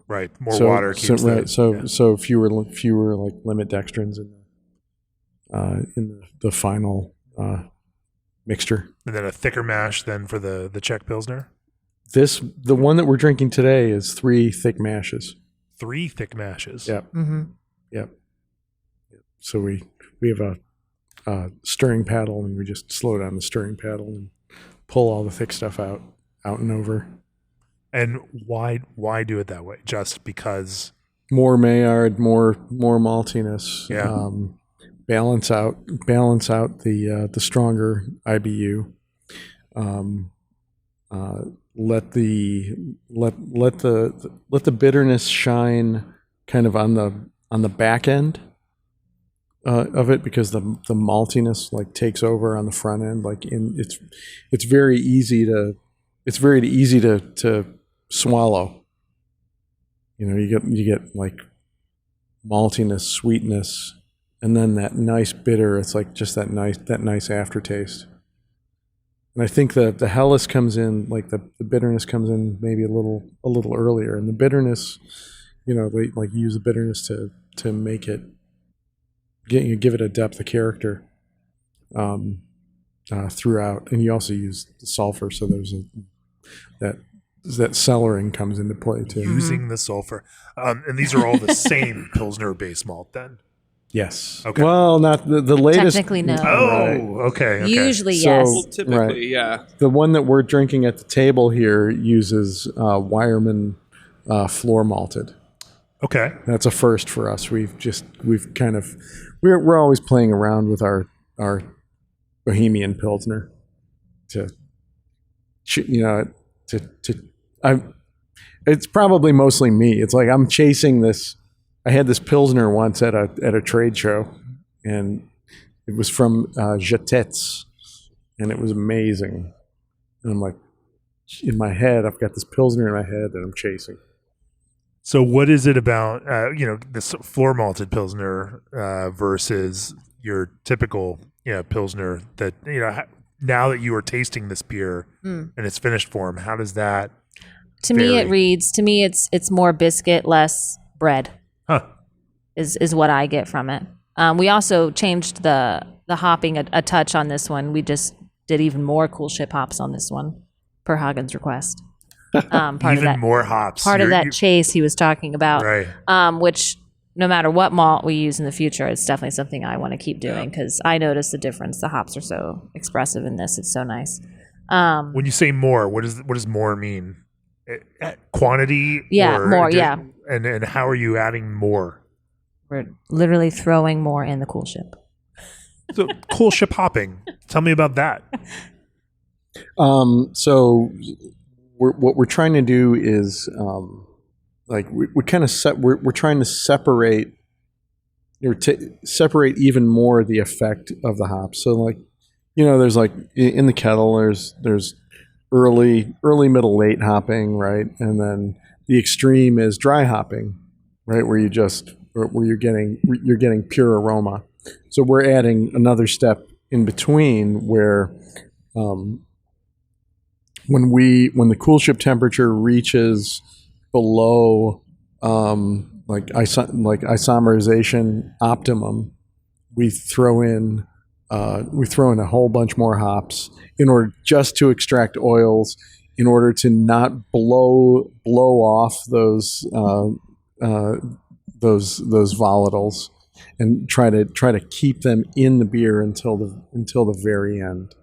Right, more water keeps so fewer like limit dextrins in the final mixture. And then a thicker mash then for the Czech Pilsner? The one that we're drinking today is 3 thick mashes. 3 thick mashes. Yep. Mm-hmm. Yep. So we have a stirring paddle, and we just slow down the stirring paddle and pull all the thick stuff out and over. And why do it that way? Just because More Maillard, more maltiness. Yeah. Balance out the stronger IBU. Let the bitterness shine kind of on the back end of it, because the maltiness like takes over on the front end. Like it's very easy to swallow. You know, you get like maltiness, sweetness, and then that nice bitter. It's like just that nice aftertaste. And I think the Helles comes in, like the bitterness comes in maybe a little earlier, and the bitterness, you know, they like use the bitterness to make it give it a depth of character throughout, and you also use the sulfur, so there's that cellaring comes into play too. using the sulfur. And these are all the same Pilsner base malt then? Yes. Okay. Well, not the latest. Technically, no. Oh, okay. Usually, So- yes. Well, typically, Right. yeah. The one that we're drinking at the table here uses Weyermann floor malted. Okay. That's a first for us. We're always playing around with our Bohemian Pilsner it's probably mostly me. It's like I'm chasing this. I had this Pilsner once at a trade show, and it was from Jetetz, and it was amazing. And I'm like, in my head, I've got this Pilsner in my head that I'm chasing. So what is it about, this floor malted Pilsner versus your typical, Pilsner that, now that you are tasting this beer in its finished form, how does that To me, vary? it reads. To me, it's more biscuit, less bread. Huh. Is what I get from it. We also changed the hopping a touch on this one. We just did even more coolship hops on this one, per Hagen's request. Part of Even that, more hops. part of You're- that chase he was talking about. Right. Which no matter what malt we use in the future, it's definitely something I want to keep doing because I notice the difference. The hops are so expressive in this. It's so nice. When you say more, what does more mean? Quantity? Yeah, or more, yeah. And how are you adding more? We're literally throwing more in the coolship. So cool ship hopping. Tell me about that. So what we're trying to do is we're trying to separate separate even more the effect of the hops. So like, there's like in the kettle, there's early, middle, late hopping, right? And then the extreme is dry hopping, right? Where you're getting pure aroma. So we're adding another step in between where when the coolship temperature reaches below isomerization optimum, we throw in a whole bunch more hops in order just to extract oils, in order to not blow off those volatiles, and try to keep them in the beer until the very end.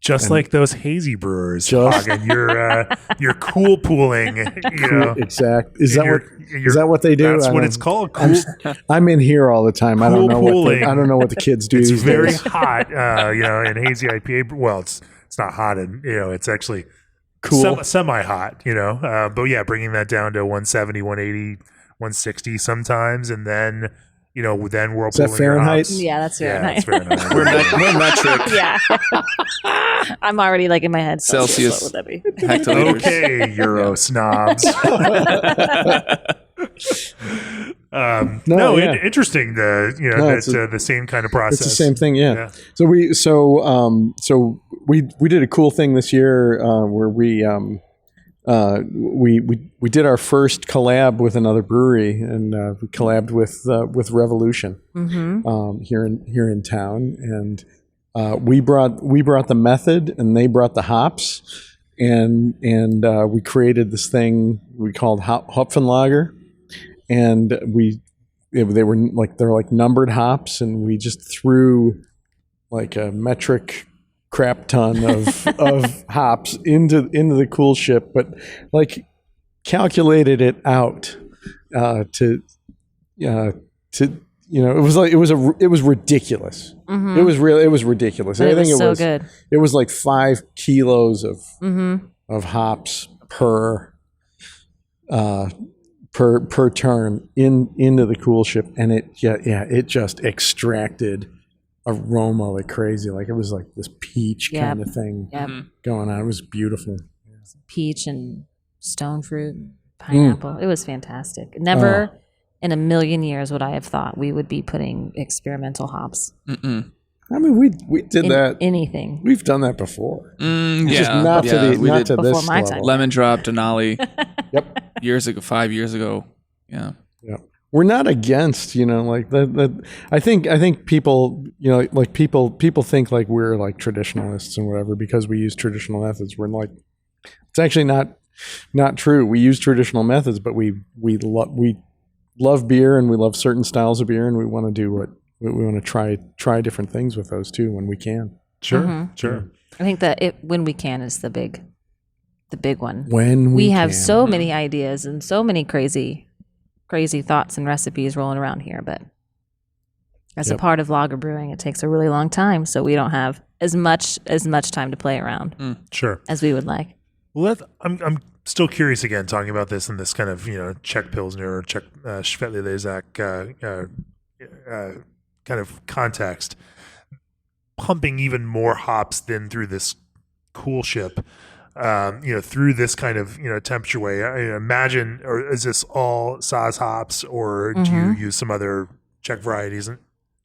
Just like those hazy brewers, Just- Hagen. You're cool pooling. Exact. Is You're- that what they do? That's I what don't- it's called. Cool. I'm in here all the time. I Cool don't know pooling. I don't know what the kids do. It's these very days. hot. In hazy IPA. Well, it's not hot, and it's actually Cool. semi hot. But yeah, bringing that down to 170, 180, 160 sometimes, and then then whirlpooling. Is that Fahrenheit? Yeah, that's Yeah, Fahrenheit. it's Fahrenheit. We're metric. Yeah. I'm already like in my head. Celsius. What would that be? Hectoliters. Okay, Euro snobs. Yeah. Interesting. it's The same kind of process. It's the same thing, yeah. Yeah. So we did a cool thing this year where we did our first collab with another brewery, and we collabed with Revolution here in town, and we brought the method, and they brought the hops, and we created this thing we called Hopfenlager, and they're like numbered hops, and we just threw like a metric crap ton of hops into the cool ship, but like calculated it out to it was ridiculous. Mm-hmm. It was ridiculous. But it was so good. It was like 5 kilos of hops per turn into the cool ship, and it just extracted aroma like crazy. Like it was like this peach kind of thing going on. It was beautiful. Peach and stone fruit, pineapple. It was fantastic. Never in a million years would I have thought we would be putting experimental hops. Mm-mm. I mean, we did that. Anything. We've done that before. Just not to this my level. time. Lemon drop, Denali. Yep. Years ago, 5 years ago. Yeah. Yep. We're not against, like that. I think people, like people think like we're like traditionalists and whatever because we use traditional methods. We're like, it's actually not true. We use traditional methods, but we love beer and we love certain styles of beer, and we want to do what we want to try different things with those too when we can. Sure. I think that when we can is the big one. When we have so many ideas and so many crazy thoughts and recipes rolling around here, but as a part of lager brewing, it takes a really long time, so we don't have as much time to play around as we would like. Well, I'm still curious again talking about this in this kind of Czech Pilsner or Czech Světlý kind of context, pumping even more hops than through this cool ship. Through this kind of temperature way. I imagine, or is this all Saaz hops, or do you use some other Czech varieties?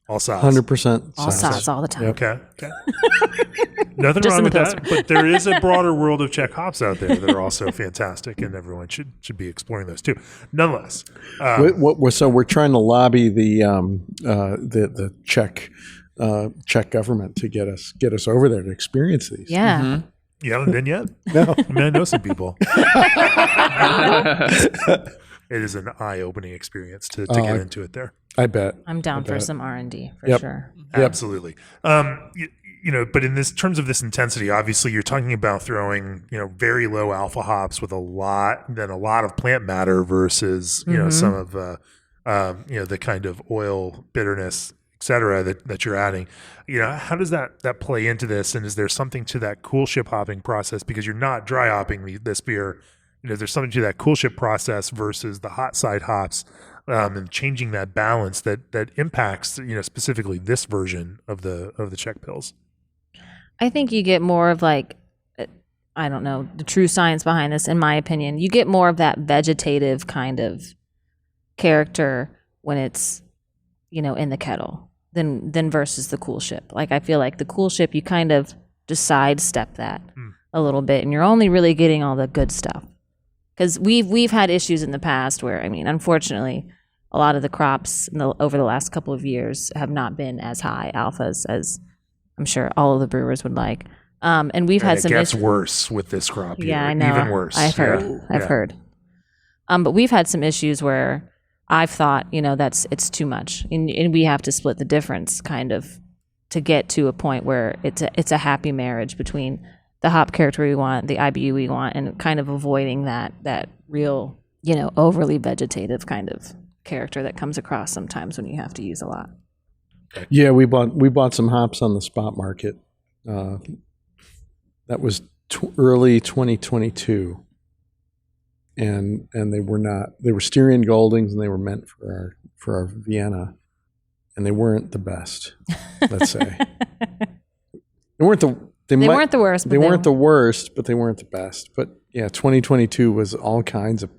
All Saaz. 100% all Saaz all the time. Okay. Nothing wrong with that, but there is a broader world of Czech hops out there that are also fantastic, and everyone should be exploring those too. Nonetheless, so we're trying to lobby the Czech government to get us over there to experience these. Yeah. Mm-hmm. You haven't been yet? No. I mean, I know some people. It is an eye-opening experience to get into it there. I bet. I'm down for some R&D for sure. Absolutely. But in this terms of this intensity, obviously you're talking about throwing, very low alpha hops with a lot of plant matter versus, some of the kind of oil bitterness, et cetera, that you're adding. How does that play into this? And is there something to that cool ship hopping process? Because you're not dry hopping this beer. There's something to that cool ship process versus the hot side hops, and changing that balance that impacts, specifically this version of the Czech Pils. I think you get more of like, I don't know, the true science behind this, in my opinion. You get more of that vegetative kind of character when it's, in the kettle than versus the cool ship. Like, I feel like the cool ship, you kind of just sidestep that a little bit, and you're only really getting all the good stuff. Because we've had issues in the past where, unfortunately, a lot of the crops over the last couple of years have not been as high alphas as I'm sure all of the brewers would like. And we've had some issues. It gets worse with this crop year. Yeah, I know. Even worse. I've heard. But we've had some issues where I've thought, it's too much. And we have to split the difference kind of to get to a point where it's a happy marriage between the hop character we want, the IBU we want, and kind of avoiding that real, overly vegetative kind of character that comes across sometimes when you have to use a lot. Yeah, we bought some hops on the spot market. That was early 2022, and they were Styrian Goldings, and they were meant for our Vienna, and they weren't the best. Let's say they weren't the worst. They weren't the worst, but they weren't the best. But yeah, 2022 was all kinds of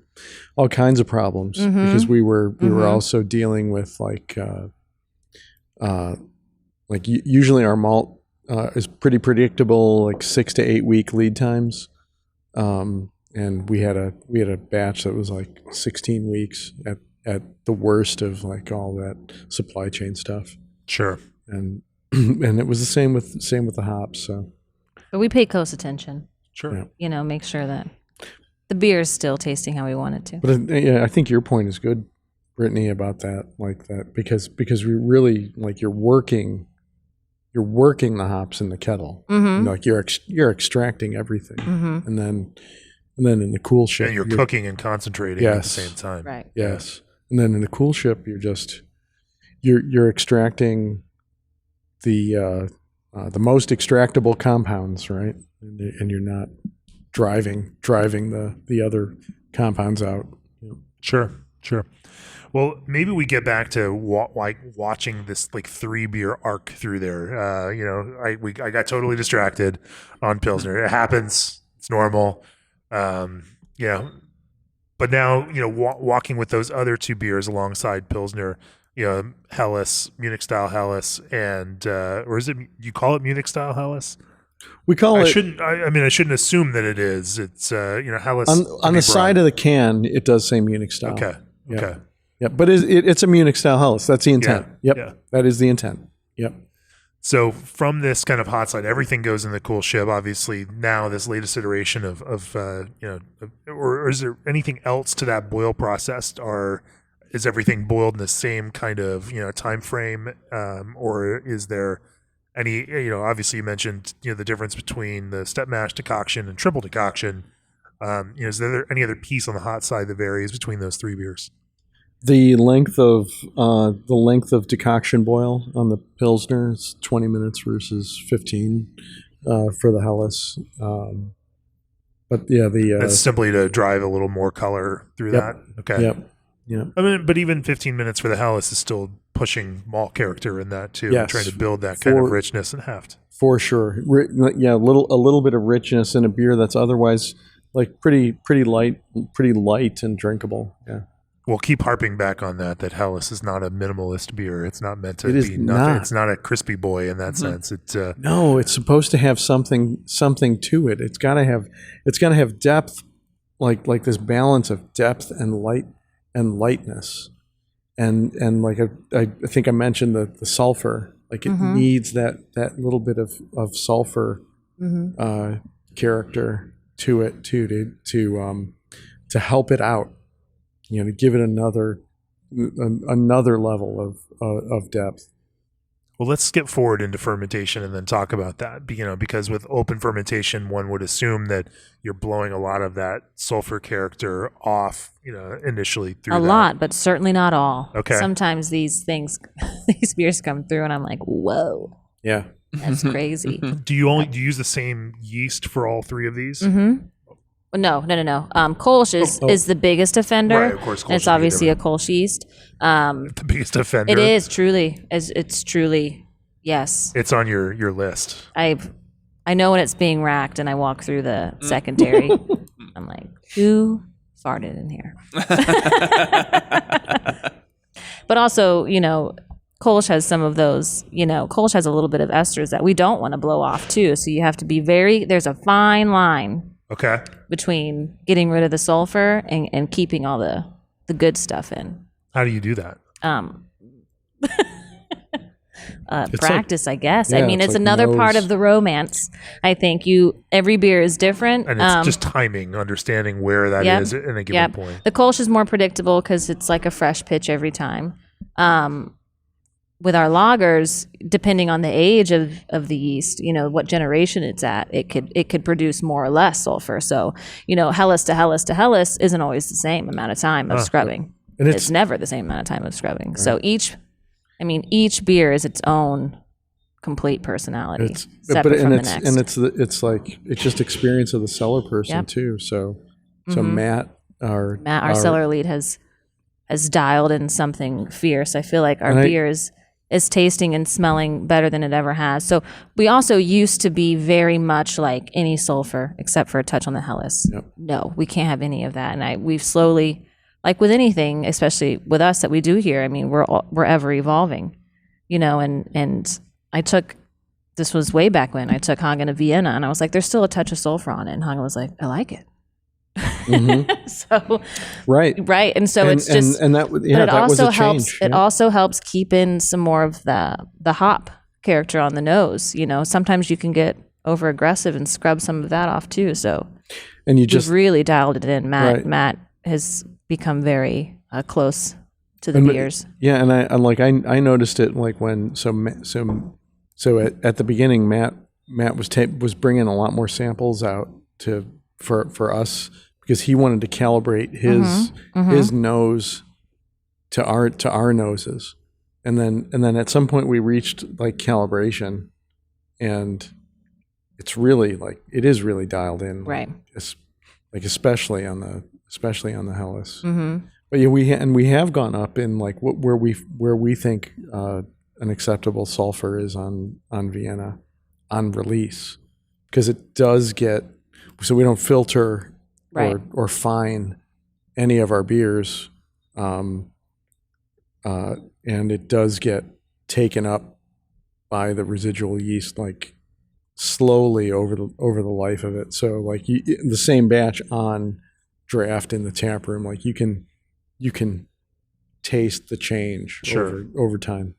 problems because we were also dealing with usually our malt is pretty predictable, like 6 to 8 week lead times, and we had a batch that was like 16 weeks at the worst of like all that supply chain stuff. Sure, and it was the same with the hops. So. But we pay close attention. Sure. Yeah. make sure that the beer is still tasting how we want it to. But yeah, I think your point is good, Brittany, about that, because we really you're working the hops in the kettle, you're extracting everything, and then in the cool ship, And you're cooking and concentrating at the same time. Right. Yes, and then in the cool ship, you're extracting the most extractable compounds, right? And you're not driving the other compounds out. Sure. Well, maybe we get back to watching this 3 beer arc through there. I got totally distracted on Pilsner. It happens. It's normal. But now, walking with those other 2 beers alongside Pilsner, Helles, Munich style Helles, and or is it, you call it Munich style Helles? We call it. I shouldn't assume that it is. It's Helles On the side of the can, it does say Munich style. Okay. Yeah. Okay. Yeah, but it's a Munich style Helles. That's the intent. Yeah. Yep. Yeah. That is the intent. Yep. So from this kind of hot side, everything goes in the cool ship. Obviously, now this latest iteration or is there anything else to that boil process? Or is everything boiled in the same kind of time frame, or is there any? Obviously, you mentioned the difference between the step mash decoction and triple decoction. Is there any other piece on the hot side that varies between those 3 beers? The length of decoction boil on the Pilsner is 20 minutes versus 15 for the Helles. But yeah, That's simply to drive a little more color through that. Okay. Yep. Yeah. I mean, but even 15 minutes for the Helles is still pushing malt character in that too, Yes. trying to build that kind of richness and heft. For sure. A little bit of richness in a beer that's otherwise pretty light and drinkable. Yeah. We'll keep harping back on that Helles is not a minimalist beer. It's not meant to It is be nothing. not. It's not a crispy boy in that sense. It's No, it's supposed to have something to it. It's got to have depth, like this balance of depth and lightness, and I think I mentioned the sulfur. It needs that little bit of sulfur character to it too, to help it out. To give it another level of depth. Well, let's skip forward into fermentation and then talk about that. Because with open fermentation, one would assume that you're blowing a lot of that sulfur character off, initially through a lot, but certainly not all. Okay. Sometimes these beers come through, and I'm like, whoa, Yeah. that's crazy. Do you use the same yeast for all 3 of these? Mm-hmm. No. Kölsch is the biggest offender. Right, of course. And it's obviously a Kölsch yeast. The biggest offender. It is truly. It's truly, yes. It's on your list. I know when it's being racked, and I walk through the secondary. I'm like, who farted in here? But also, Kölsch has some of those. Kölsch has a little bit of esters that we don't want to blow off too. So you have to be there's a fine line. Okay. Between getting rid of the sulfur and keeping all the good stuff in. How do you do that? Practice, I guess. Yeah, I mean, it's another part of the romance. I think every beer is different. And it's just timing, understanding where that is at a given point. The Kölsch is more predictable because it's like a fresh pitch every time. With our lagers, depending on the age of the yeast, what generation it's at, it could produce more or less sulfur. So, Helles to Helles to Helles isn't always the same amount of time of scrubbing. And it's never the same amount of time of scrubbing. Right. So each beer is its own complete personality, separate from the next. And it's just experience of the cellar person too. So Matt, our cellar lead has dialed in something fierce. I feel like our beer is tasting and smelling better than it ever has. So we also used to be very much like any sulfur except for a touch on the Helles. Yep. No, we can't have any of that. And we've slowly, like with anything, especially with us that we do here, I mean, we're ever evolving, and this was way back when I took Hagen to Vienna, and I was like, there's still a touch of sulfur on it. And Hagen was like, I like it. Mm-hmm. So right, and so it's just, and that, yeah, but it that also was a helps. change. It also helps keep in some more of the hop character on the nose. Sometimes you can get over aggressive and scrub some of that off too. So And you we've just really dialed it in. Right. Matt has become very close to the beers. Yeah, and I noticed it like when at the beginning Matt was bringing a lot more samples out for us because he wanted to calibrate his nose to our noses, and then at some point we reached like calibration, and it is really dialed in, Right. Especially on the Helles. But yeah, we have gone up in like where we think an acceptable sulfur is on Vienna on release, because it does get, so we don't filter Right. or fine any of our beers, and it does get taken up by the residual yeast like slowly over the life of it. So like the same batch on draft in the tap room, like you can taste the change over time.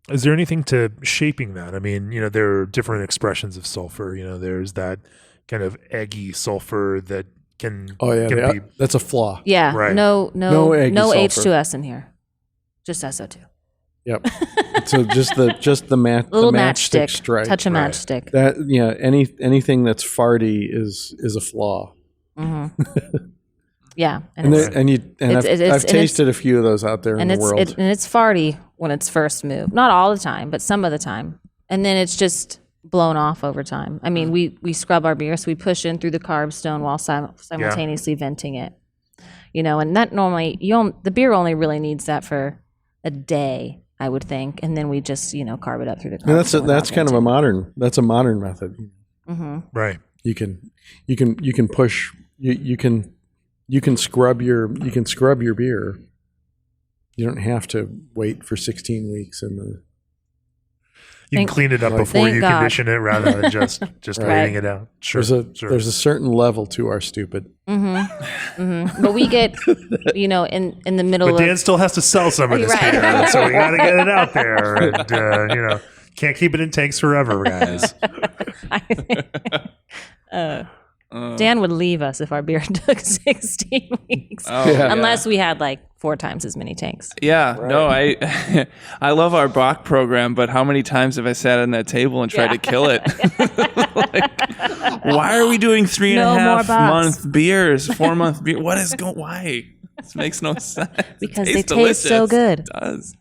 Is there anything to shaping that? I mean, there are different expressions of sulfur. There's that kind of eggy sulfur that can. Be, that's a flaw. Yeah. Right. No eggy sulfur. H2S in here. Just SO2. Yep. So just the Little the matchstick. stripe. Touch a Right. matchstick. That anything that's farty is a flaw. Yeah. And it's- I've tasted a few of those out there in the world. And it's farty when it's first moved. Not all the time, but some of the time. And then it's just blown off over time. I mean, we scrub our beer, so we push in through the carb stone while simultaneously venting it. And that normally, the beer only really needs that for a day, I would think. And then we just, carb it up through the carb And stone. that's kind of a modern method. right. You can push, you can scrub your beer. You don't have to wait for 16 weeks in the. You can clean it up before you condition it rather than just waiting it out. Sure. There's a certain level to our stupid. But we get, in the middle But of. Dan still has to sell some of this Right. beer, so we got to get it out there, and can't keep it in tanks forever, guys. Dan would leave us if our beer took 16 weeks. Unless we had like 4 times as many tanks. Yeah, no, I love our Bach program, but how many times have I sat on that table and tried to kill it? Why are we doing 3.5 month beers, 4-month beer? What is going? Why? This makes no sense. Because they taste so good. It does.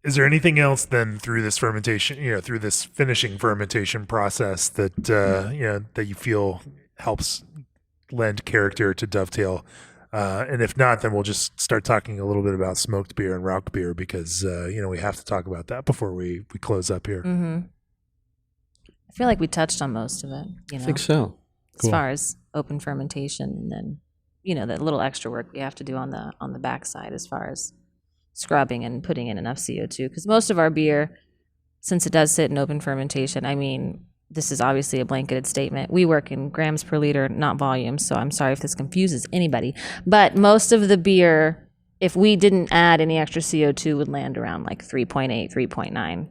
Is there anything else then through this fermentation, through this finishing fermentation process that that you feel helps lend character to Dovetail? And if not, then we'll just start talking a little bit about smoked beer and rauchbier because we have to talk about that before we close up here. I feel like we touched on most of it. I think so. As far as open fermentation, and then the little extra work we have to do on the backside as far as scrubbing and putting in enough CO2, because most of our beer, since it does sit in open fermentation, I mean, this is obviously a blanketed statement. We work in grams per liter, not volume, so I'm sorry if this confuses anybody. But most of the beer, if we didn't add any extra CO2, would land around like 3.8, 3.9.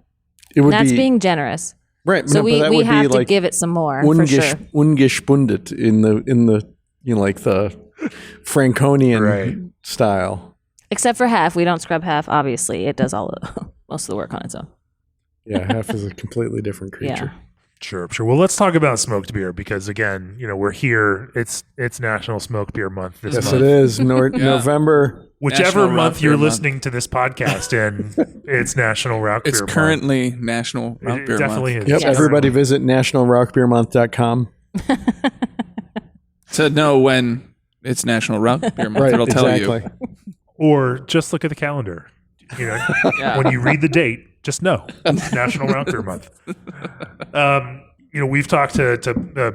That's being generous. Right. So but we have to like give it some more, for sure. Ungespundet in the like the Franconian style. Except for half. We don't scrub half, obviously. It does most of the work on its own. Yeah, half is a completely different creature. Yeah. Sure. Well, let's talk about smoked beer because again, we're here. It's National Smoked Beer Month this month. Yes, it is. November. Whichever National month Rock you're Beer Month. listening to this podcast in, it's National Rock Beer It's Month. currently National Rock It Beer definitely Month. is. Yep. Yes. Everybody visit nationalrockbeermonth.com. To know when it's National Rock Beer Month, Right. it'll tell Exactly. you. Or just look at the calendar. When you read the date, just know it's National Rock Beer Month. We've talked to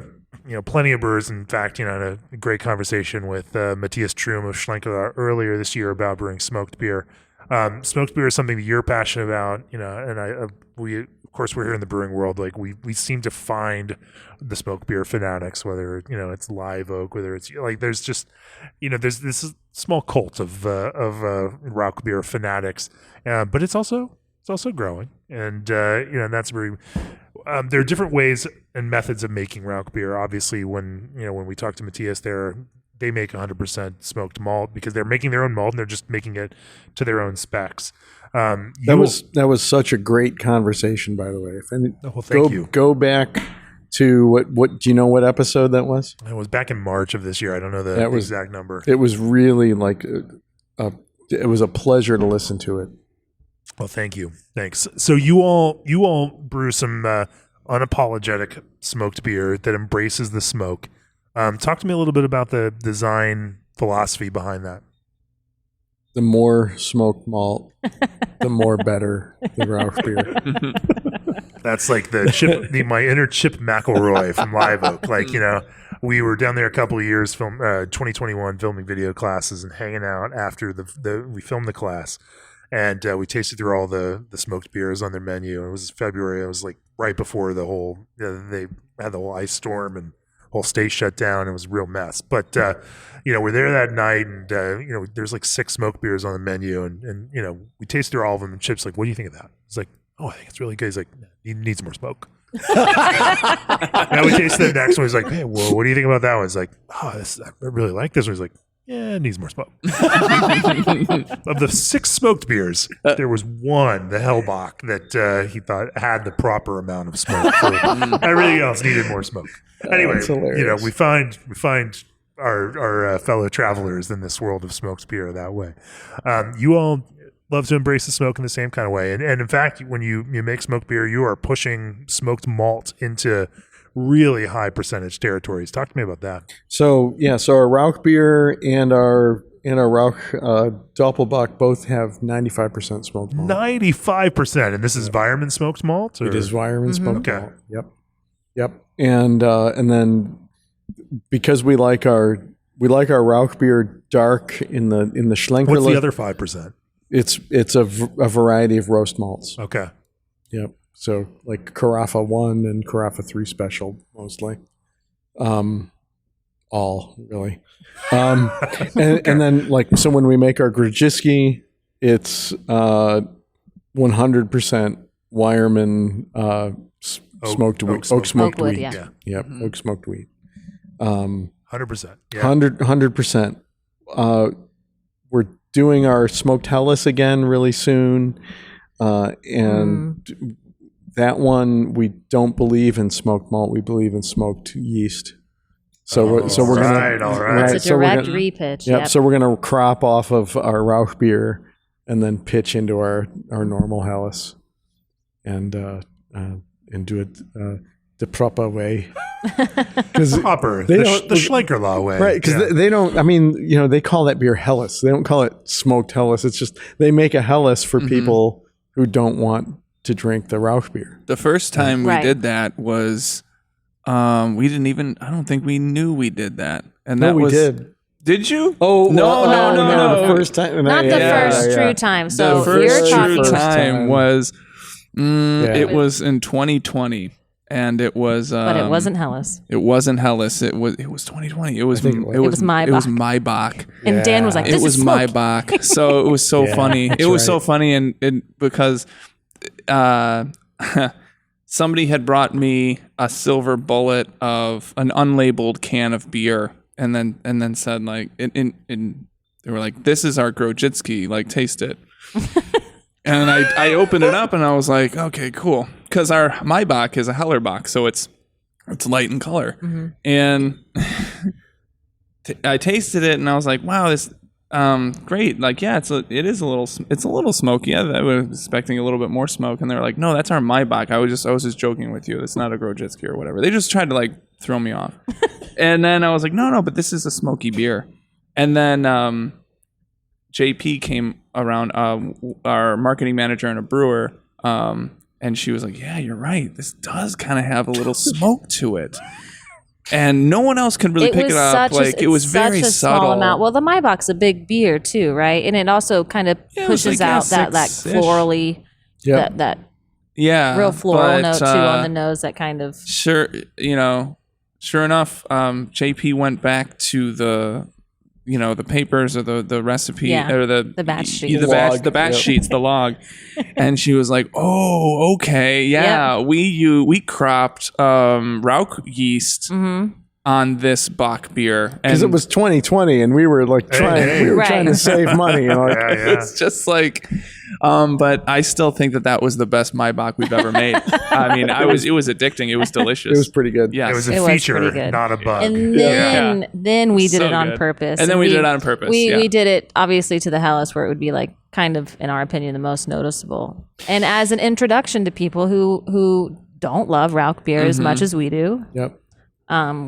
plenty of brewers. In fact, had a great conversation with Matthias Trum of Schlenker earlier this year about brewing smoked beer. Smoked beer is something that you're passionate about, and we, of course, we're here in the brewing world. Like we seem to find the smoked beer fanatics, whether it's live oak, whether it's like there's just there's this small cult of rock beer fanatics, but it's also it's also growing, and and that's very. There are different ways and methods of making rauchbier. Obviously, when we talk to Matthias, they make 100% smoked malt because they're making their own malt and they're just making it to their own specs. That was such a great conversation, by the way. Thank you. Go back to what do you know what episode that was? It was back in March of this year. I don't know the exact number. It was really like it was a pleasure to listen to it. Well, thank you. Thanks. So you all brew some unapologetic smoked beer that embraces the smoke. Talk to me a little bit about the design philosophy behind that. The more smoked malt, the more better the rauchbier. That's like my inner Chip McElroy from Live Oak. Like, we were down there a couple of years, 2021, filming video classes and hanging out after we filmed the class. And we tasted through all the smoked beers on their menu. It was February. It was like right before the whole, they had the whole ice storm and whole state shut down. It was a real mess. But, we're there that night and, there's like 6 smoked beers on the menu. And we tasted through all of them. And Chip's like, what do you think of that? It's like, oh, I think it's really good. He's like, it needs more smoke. Now we tasted the next one. He's like, hey, well, what do you think about that one? He's like, I really like this one. He's like, yeah, it needs more smoke. Of the 6 smoked beers, there was one, the Hellbach, that he thought had the proper amount of smoke. So everything else needed more smoke. Anyway, we find our fellow travelers in this world of smoked beer that way. You all love to embrace the smoke in the same kind of way, and in fact, when you make smoked beer, you are pushing smoked malt into really high percentage territories. Talk to me about that. So our Rauchbier and our Rauch Doppelbock both have 95% smoked malt. 95%, and this is Weirmann smoked malt. Or? It is Weirmann smoked malt. Yep. And then because we like our Rauchbier dark in the Schlenkerla. What's the other 5%? It's a variety of roast malts. Okay. Yep. So like Carafa 1 and Carafa 3 special mostly. All really. And then so when we make our Grodziskie, it's 100% Weirmann smoked wheat. Oak smoked wheat. Yeah. Yep. Oak smoked wheat. 100%. Yeah. 100%. We're doing our smoked Helles again really soon. And that one, we don't believe in smoked malt. We believe in smoked yeast. So we're gonna all right. It's a direct repitch. Yep. So we're gonna crop off of our Rauchbier and then pitch into our normal Helles, and do it the proper way. Proper, the Schlenkerla way, right? Because they don't. I mean, they call that beer Helles. They don't call it smoked Helles. It's just they make a Helles for people who don't want to drink the Rauchbier. The first time we did that was, we didn't even. I don't think we knew we did that, and that we was. Did. Did you? Oh No. The first time, not the first true time. So the first you're true talking. time was. It was in 2020, and it was. But it wasn't Helles. It wasn't Helles. It was 2020. It was Maibach. It was Maibach. And Dan was like, "This is smoke." Maibach. So it was so funny. It was so funny, and because somebody had brought me a silver bullet of an unlabeled can of beer, and then said like, they were like, "This is our Grodziskie. Like, taste it." And I opened it up and I was like, okay, cool. Because our Maibach is a Hellerbach, so it's light in color. Mm-hmm. And I tasted it and I was like, wow, this great. Like, yeah, it is a little smoky. I was expecting a little bit more smoke. And they're like, no, that's our Maibach. I was just joking with you. It's not a Grodziskie or whatever. They just tried to like throw me off. And then I was like, no, but this is a smoky beer. And then JP came around, our marketing manager and a brewer, and she was like, yeah, you're right. This does kind of have a little smoke to it. And no one else could really pick it up. It was very subtle. Small amount. Well, the Maibach's a big beer too, right? And it also kind of pushes out that florally, that real floral note too on the nose. That kind of sure enough, JP went back to the the papers or the recipe Yeah, or the batch sheet. the batch sheets, the log. And she was like, "Oh, okay, yeah, we cropped rauch yeast on this Bock beer because it was 2020 and we were like trying to save money. It's just like, but I still think that was the best Maibach we've ever made. I mean, it was addicting. It was delicious. It was pretty good. Yeah, It was a feature, not a bug. And then we did it on purpose. And then we did it on purpose. We did it obviously to the Helles, where it would be like kind of, in our opinion, the most noticeable. And as an introduction to people who don't love rauch beer as much as we do. Yep.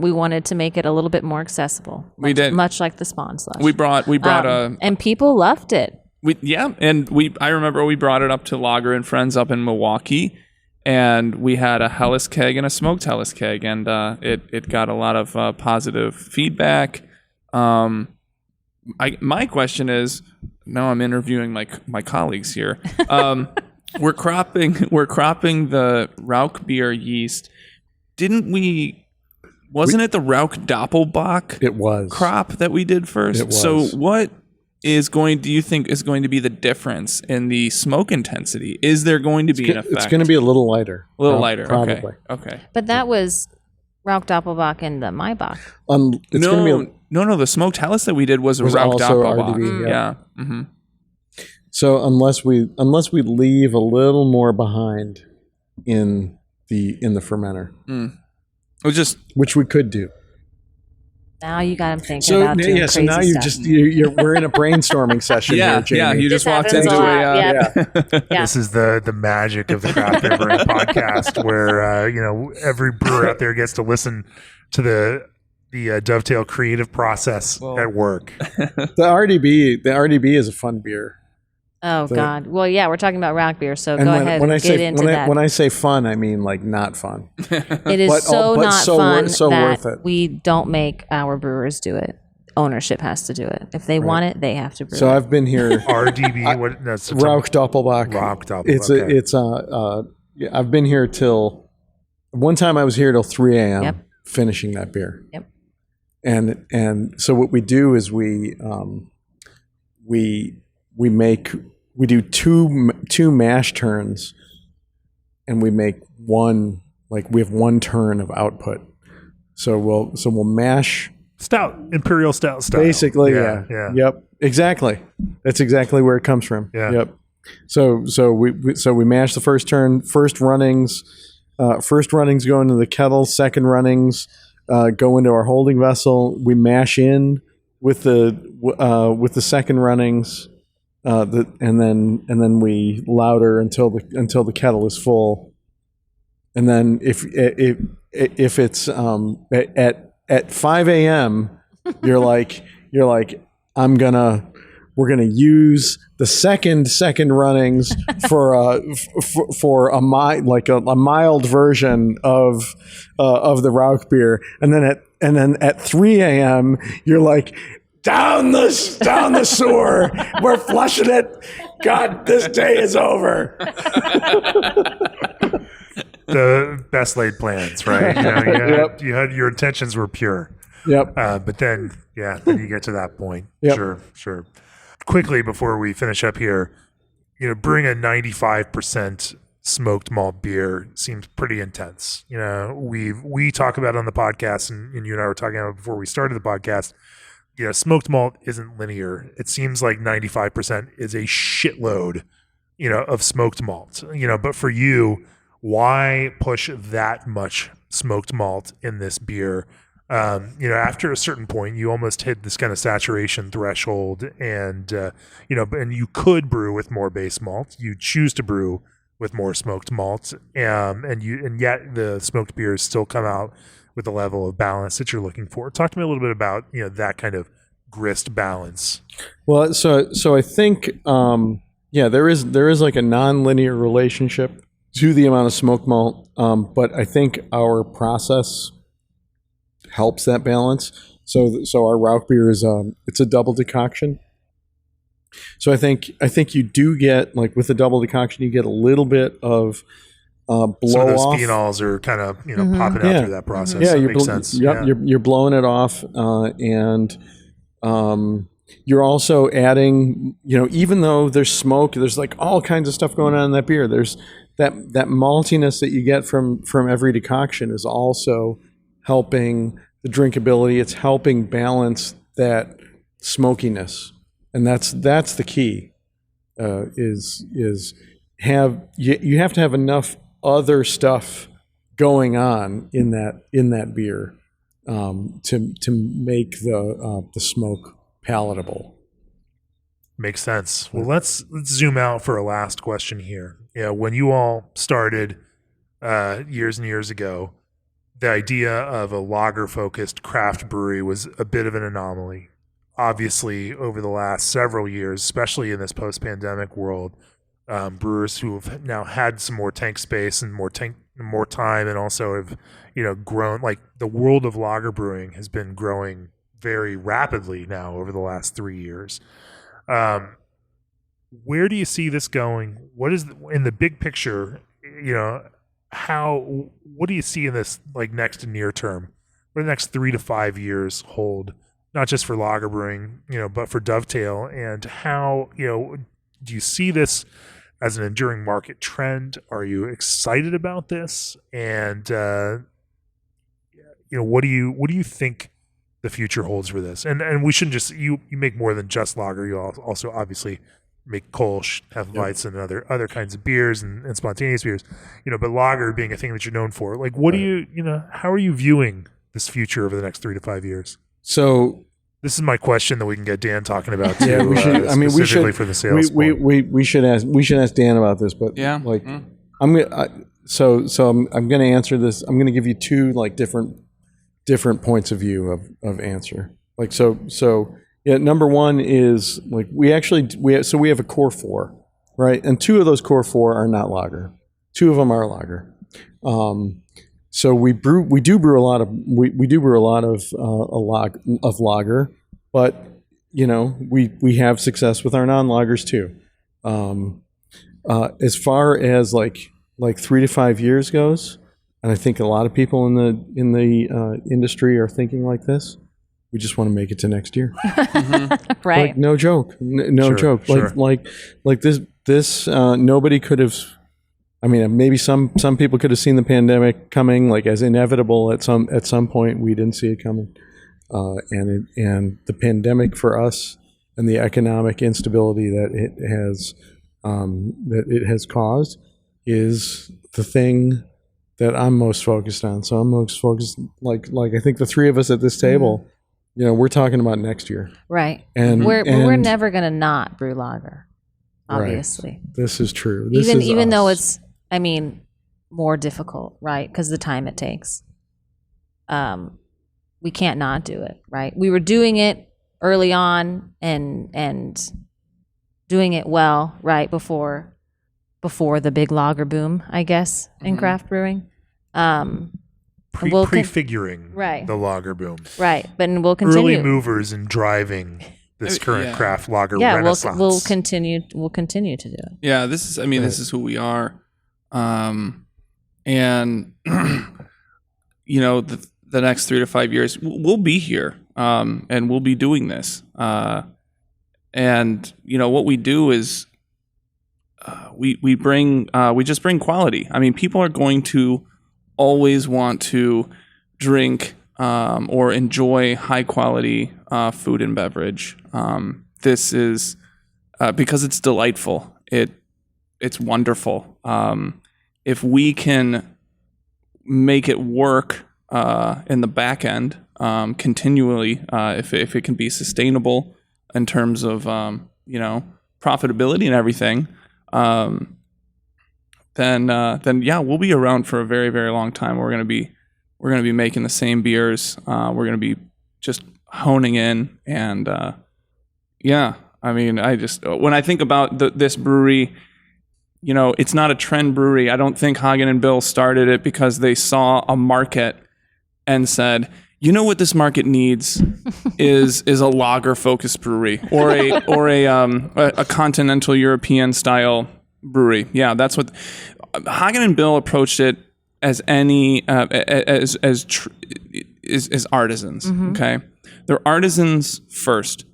We wanted to make it a little bit more accessible. We did, much like the Spawn Slush. We brought and people loved it. I remember we brought it up to Lager and Friends up in Milwaukee, and we had a Helles keg and a smoked Helles keg, and it got a lot of positive feedback. My question is, now I'm interviewing my colleagues here. We're cropping the rauchbier yeast. Didn't we? Wasn't it the Rauch Doppelbock? It was crop that we did first. It was. So what do you think is going to be the difference in the smoke intensity? Is there going to be an effect? It's going to be a little lighter. Probably. Okay. But that was Rauch Doppelbock and the Maibach. No. The smoked Helles that we did was a Rauch Doppelbock. RDB, yeah. Mm-hmm. So unless we leave a little more behind in the fermenter. Which we could do. Now you got him thinking about doing crazy so now we're in a brainstorming session here, Jamie. Yeah, you just walked into This is the magic of the Craft Beer Brewing podcast, where every brewer out there gets to listen to the Dovetail creative process at work. The RDB is a fun beer. Oh, God. Well, yeah, we're talking about rauch beer, so go ahead and get into that. When I say fun, I mean like not fun. It is not fun so that worth it. we don't make our brewers do it. Ownership has to do it. If they want it, they have to brew it. So I've been here. RDB, Rauch Doppelbock. Rauch Doppelbock. I've been here till, one time I was here till 3 a.m. finishing that beer. Yep. And so what we do is we do two mash turns, and we make one, like we have one turn of output. So we'll mash stout, imperial stout style. Basically, yeah. Yep. Exactly. That's exactly where it comes from. Yeah. Yep. So we mash the first turn, first runnings go into the kettle, second runnings go into our holding vessel. We mash in with the second runnings. And then we lauter until the kettle is full, and then if it's at 5 a.m. you're like we're gonna use the second runnings for a mild version of the rauch beer, and then at 3 a.m. you're like, down the sewer. We're flushing it. God, this day is over. The best laid plans, right? You had your intentions were pure. Yep. But then you get to that point. Yep. Sure. Quickly before we finish up here, brewing a 95% smoked malt beer seems pretty intense. We talk about it on the podcast, and you and I were talking about it before we started the podcast. Smoked malt isn't linear. It seems like 95% is a shitload, of smoked malt. But for you, why push that much smoked malt in this beer? After a certain point, you almost hit this kind of saturation threshold, and and you could brew with more base malt. You choose to brew with more smoked malt, and yet the smoked beers still come out with the level of balance that you're looking for. Talk to me a little bit about that kind of grist balance. Well, so I think there is like a non-linear relationship to the amount of smoked malt, but I think our process helps that balance. So our rauch beer is it's a double decoction. So I think you do get, like with the double decoction, you get a little bit of blow Some of those off. phenols are kind of popping out through that process. Yeah, that makes sense. Yep, you're blowing it off, and You're also adding, even though there's smoke, there's like all kinds of stuff going on in that beer. There's that maltiness that you get from every decoction is also helping the drinkability. It's helping balance that smokiness, and that's the key. You have to have enough other stuff going on in that beer to make the smoke palatable. Makes sense. Well, let's zoom out for a last question here. When you all started years and years ago, the idea of a lager-focused craft brewery was a bit of an anomaly. Obviously, over the last several years, especially in this post-pandemic world, brewers who have now had some more tank space and more time, and also have grown. Like, the world of lager brewing has been growing very rapidly now over the last 3 years. Where do you see this going? What is in the big picture? What do you see in this next to near term? What do the next 3 to 5 years hold? Not just for lager brewing, but for Dovetail, and how do you see this as an enduring market trend? Are you excited about this? And what do you think the future holds for this? And we shouldn't just you make more than just lager. You also obviously make Kölsch, Hefeweizen, and other kinds of beers and spontaneous beers. But lager being a thing that you're known for. What do you how are you viewing this future over the next 3 to 5 years? So this is my question that we can get Dan talking about too. Yeah, we should. We should for the sales. We should ask Dan about this. But I'm gonna I'm gonna answer this. I'm gonna give you two different points of view of answer. Number one is we have a core 4, right? And 2 of those core 4 are not lager. 2 of them are lager. So we do brew a lot of lager, but we have success with our non-lagers too. As far as like 3 to 5 years goes, and I think a lot of people in the industry are thinking like this. We just want to make it to next year, right? No joke, no joke. Sure. This nobody could have. I mean, maybe some people could have seen the pandemic coming, as inevitable at some point. We didn't see it coming, and the pandemic for us and the economic instability that it has caused is the thing that I'm most focused on. So I'm most focused, I think the 3 of us at this table, we're talking about next year, right? And we're never gonna not brew lager, obviously. Right. This is true. Even though it's, more difficult, right? Because the time it takes. We can't not do it, right? We were doing it early on and doing it well, right before the big lager boom, I guess, in craft brewing. Prefiguring right. the lager boom. Right, but we'll continue. Early movers in driving this current craft lager renaissance. We'll continue to do it. Yeah, this is who we are. And the next 3 to 5 years we'll be here, and we'll be doing this. And what we do is we just bring quality. People are going to always want to drink or enjoy high quality food and beverage. This is because it's delightful. It's wonderful. If we can make it work in the back end continually, if it can be sustainable in terms of profitability and everything, then we'll be around for a very, very long time. We're gonna be making the same beers. We're gonna be just honing in, and when I think about this brewery, it's not a trend brewery. I don't think Hagen and Bill started it because they saw a market and said, what this market needs is a lager focused brewery or a continental European style brewery. Yeah, that's what Hagen and Bill approached it as artisans. Mm-hmm. Okay, they're artisans first,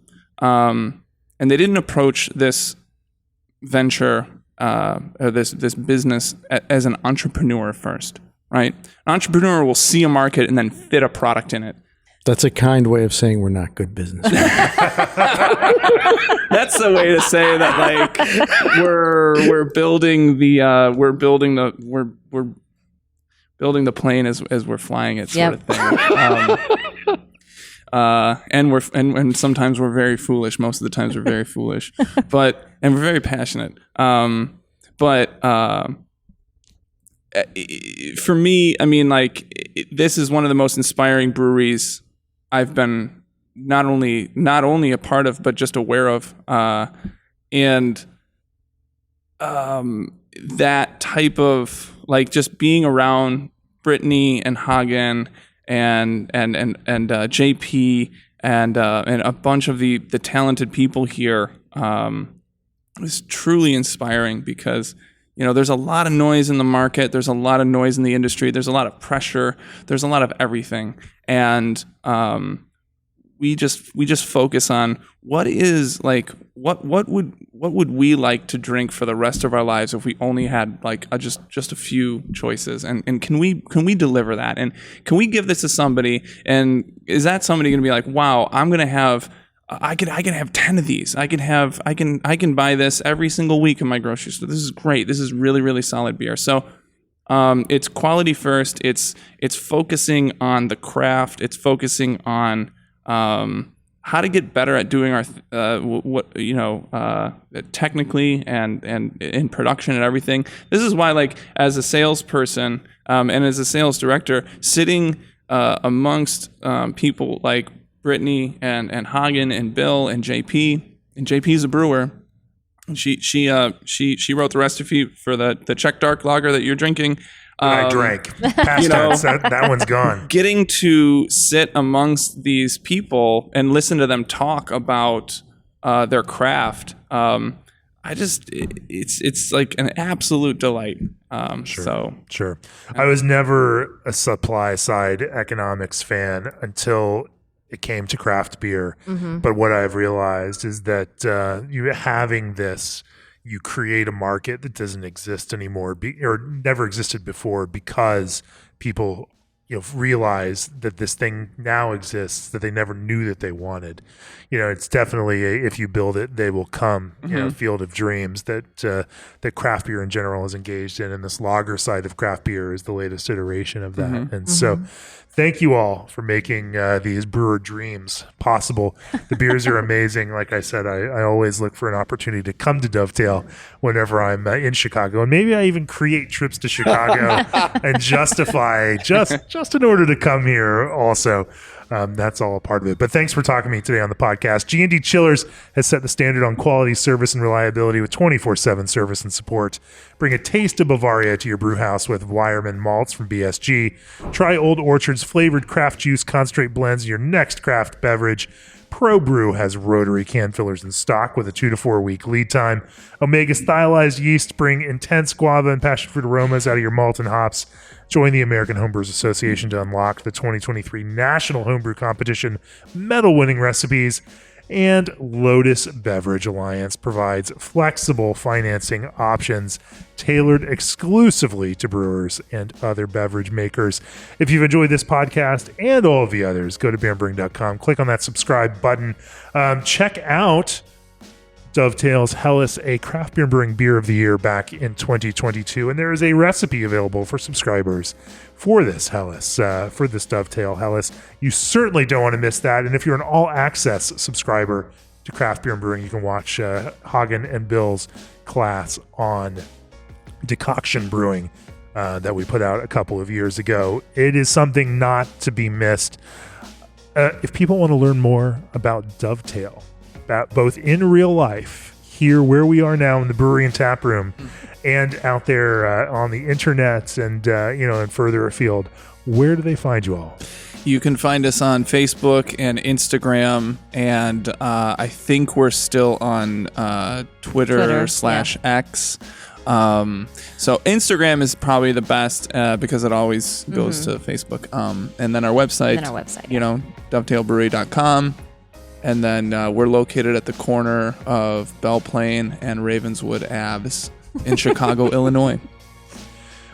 and they didn't approach this venture or this business as an entrepreneur first, right? An entrepreneur will see a market and then fit a product in it. That's a kind way of saying we're not good businessmen. That's the way to say that. Like we're building the plane as we're flying it, sort of thing. And sometimes we're very foolish. Most of the times we're very foolish, and we're very passionate. For me, I mean, like this is one of the most inspiring breweries I've been not only a part of, but just aware of, and that type of like just being around Brittany and Hagen and JP and a bunch of the talented people here is truly inspiring because there's a lot of noise in the market, there's a lot of noise in the industry, there's a lot of pressure, there's a lot of everything, and we just focus on what would we like to drink for the rest of our lives if we only had like just a few choices, and can we deliver that, and can we give this to somebody, and is that somebody going to be like, wow, I'm going to have I can have 10 of these. I can buy this every single week in my grocery store. This is great. This is really, really solid beer. So it's quality first. It's focusing on the craft. It's focusing on how to get better at doing our technically and in production and everything. This is why, like, as a salesperson and as a sales director, sitting amongst people like Brittany and Hagen and Bill and JP, and JP's a brewer. She wrote the recipe for the Czech dark lager that you're drinking. I drank. Past tense. That one's gone. Getting to sit amongst these people and listen to them talk about their craft, it's like an absolute delight. Sure. I was never a supply side economics fan until it came to craft beer. Mm-hmm. But what I've realized is that you having this, you create a market that doesn't exist anymore or never existed before because people realize that this thing now exists that they never knew that they wanted. It's definitely if you build it, they will come. Mm-hmm. Field of dreams that craft beer in general is engaged in, and this lager side of craft beer is the latest iteration of that. Mm-hmm. And so, thank you all for making these brewer dreams possible. The beers are amazing. Like I said, I always look for an opportunity to come to Dovetail whenever I'm in Chicago, and maybe I even create trips to Chicago and justify just in order to come here also. That's all a part of it. But thanks for talking to me today on the podcast. G&D Chillers has set the standard on quality, service, and reliability with 24/7 service and support. Bring a taste of Bavaria to your brew house with Weyermann malts from BSG. Try Old Orchard's flavored craft juice concentrate blends in your next craft beverage. Pro Brew has rotary can fillers in stock with a 2 to 4 week lead time. Omega stylized yeast bring intense guava and passion fruit aromas out of your malt and hops. Join the American Homebrewers Association to unlock the 2023 National Homebrew Competition medal-winning recipes. And Lotus Beverage Alliance provides flexible financing options tailored exclusively to brewers and other beverage makers. If you've enjoyed this podcast and all of the others, go to beerandbrewing.com, click on that subscribe button. Check out Dovetail's Helles, a craft beer brewing beer of the year back in 2022. And there is a recipe available for subscribers for this Helles, for this Dovetail Helles. You certainly don't want to miss that. And if you're an all access subscriber to craft beer and brewing, you can watch Hagen and Bill's class on decoction brewing that we put out a couple of years ago. It is something not to be missed. If people want to learn more about Dovetail, both in real life, here where we are now in the brewery and tap room, and out there on the internet and and further afield, where do they find you all? You can find us on Facebook and Instagram, and I think we're still on Twitter /X. So Instagram is probably the best because it always goes to Facebook. And then our website, dovetailbrewery.com. And then we're located at the corner of Belle Plaine and Ravenswood Abs in Chicago, Illinois.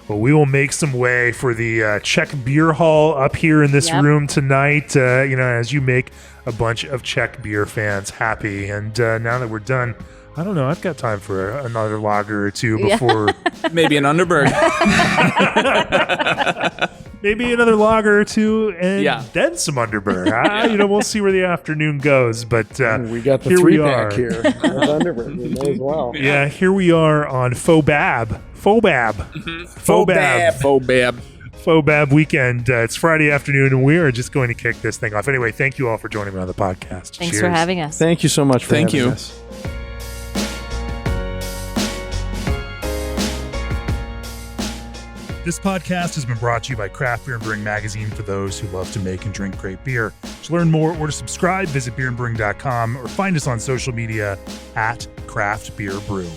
Well, we will make some way for the Czech Beer Hall up here in this room tonight, as you make a bunch of Czech beer fans happy. And now that we're done, I don't know, I've got time for another lager or two before... Maybe an Underberg. Maybe another lager or two, and then some Underberg. We'll see where the afternoon goes. But we got the here 3-pack here. Underberg, we may as well. Yeah, here we are on Fobab weekend. It's Friday afternoon, and we are just going to kick this thing off. Anyway, thank you all for joining me on the podcast. Thanks for having us. Thank you so much for having us. This podcast has been brought to you by Craft Beer and Brewing Magazine for those who love to make and drink great beer. To learn more or to subscribe, visit beerandbrewing.com or find us on social media at Craft Beer Brew.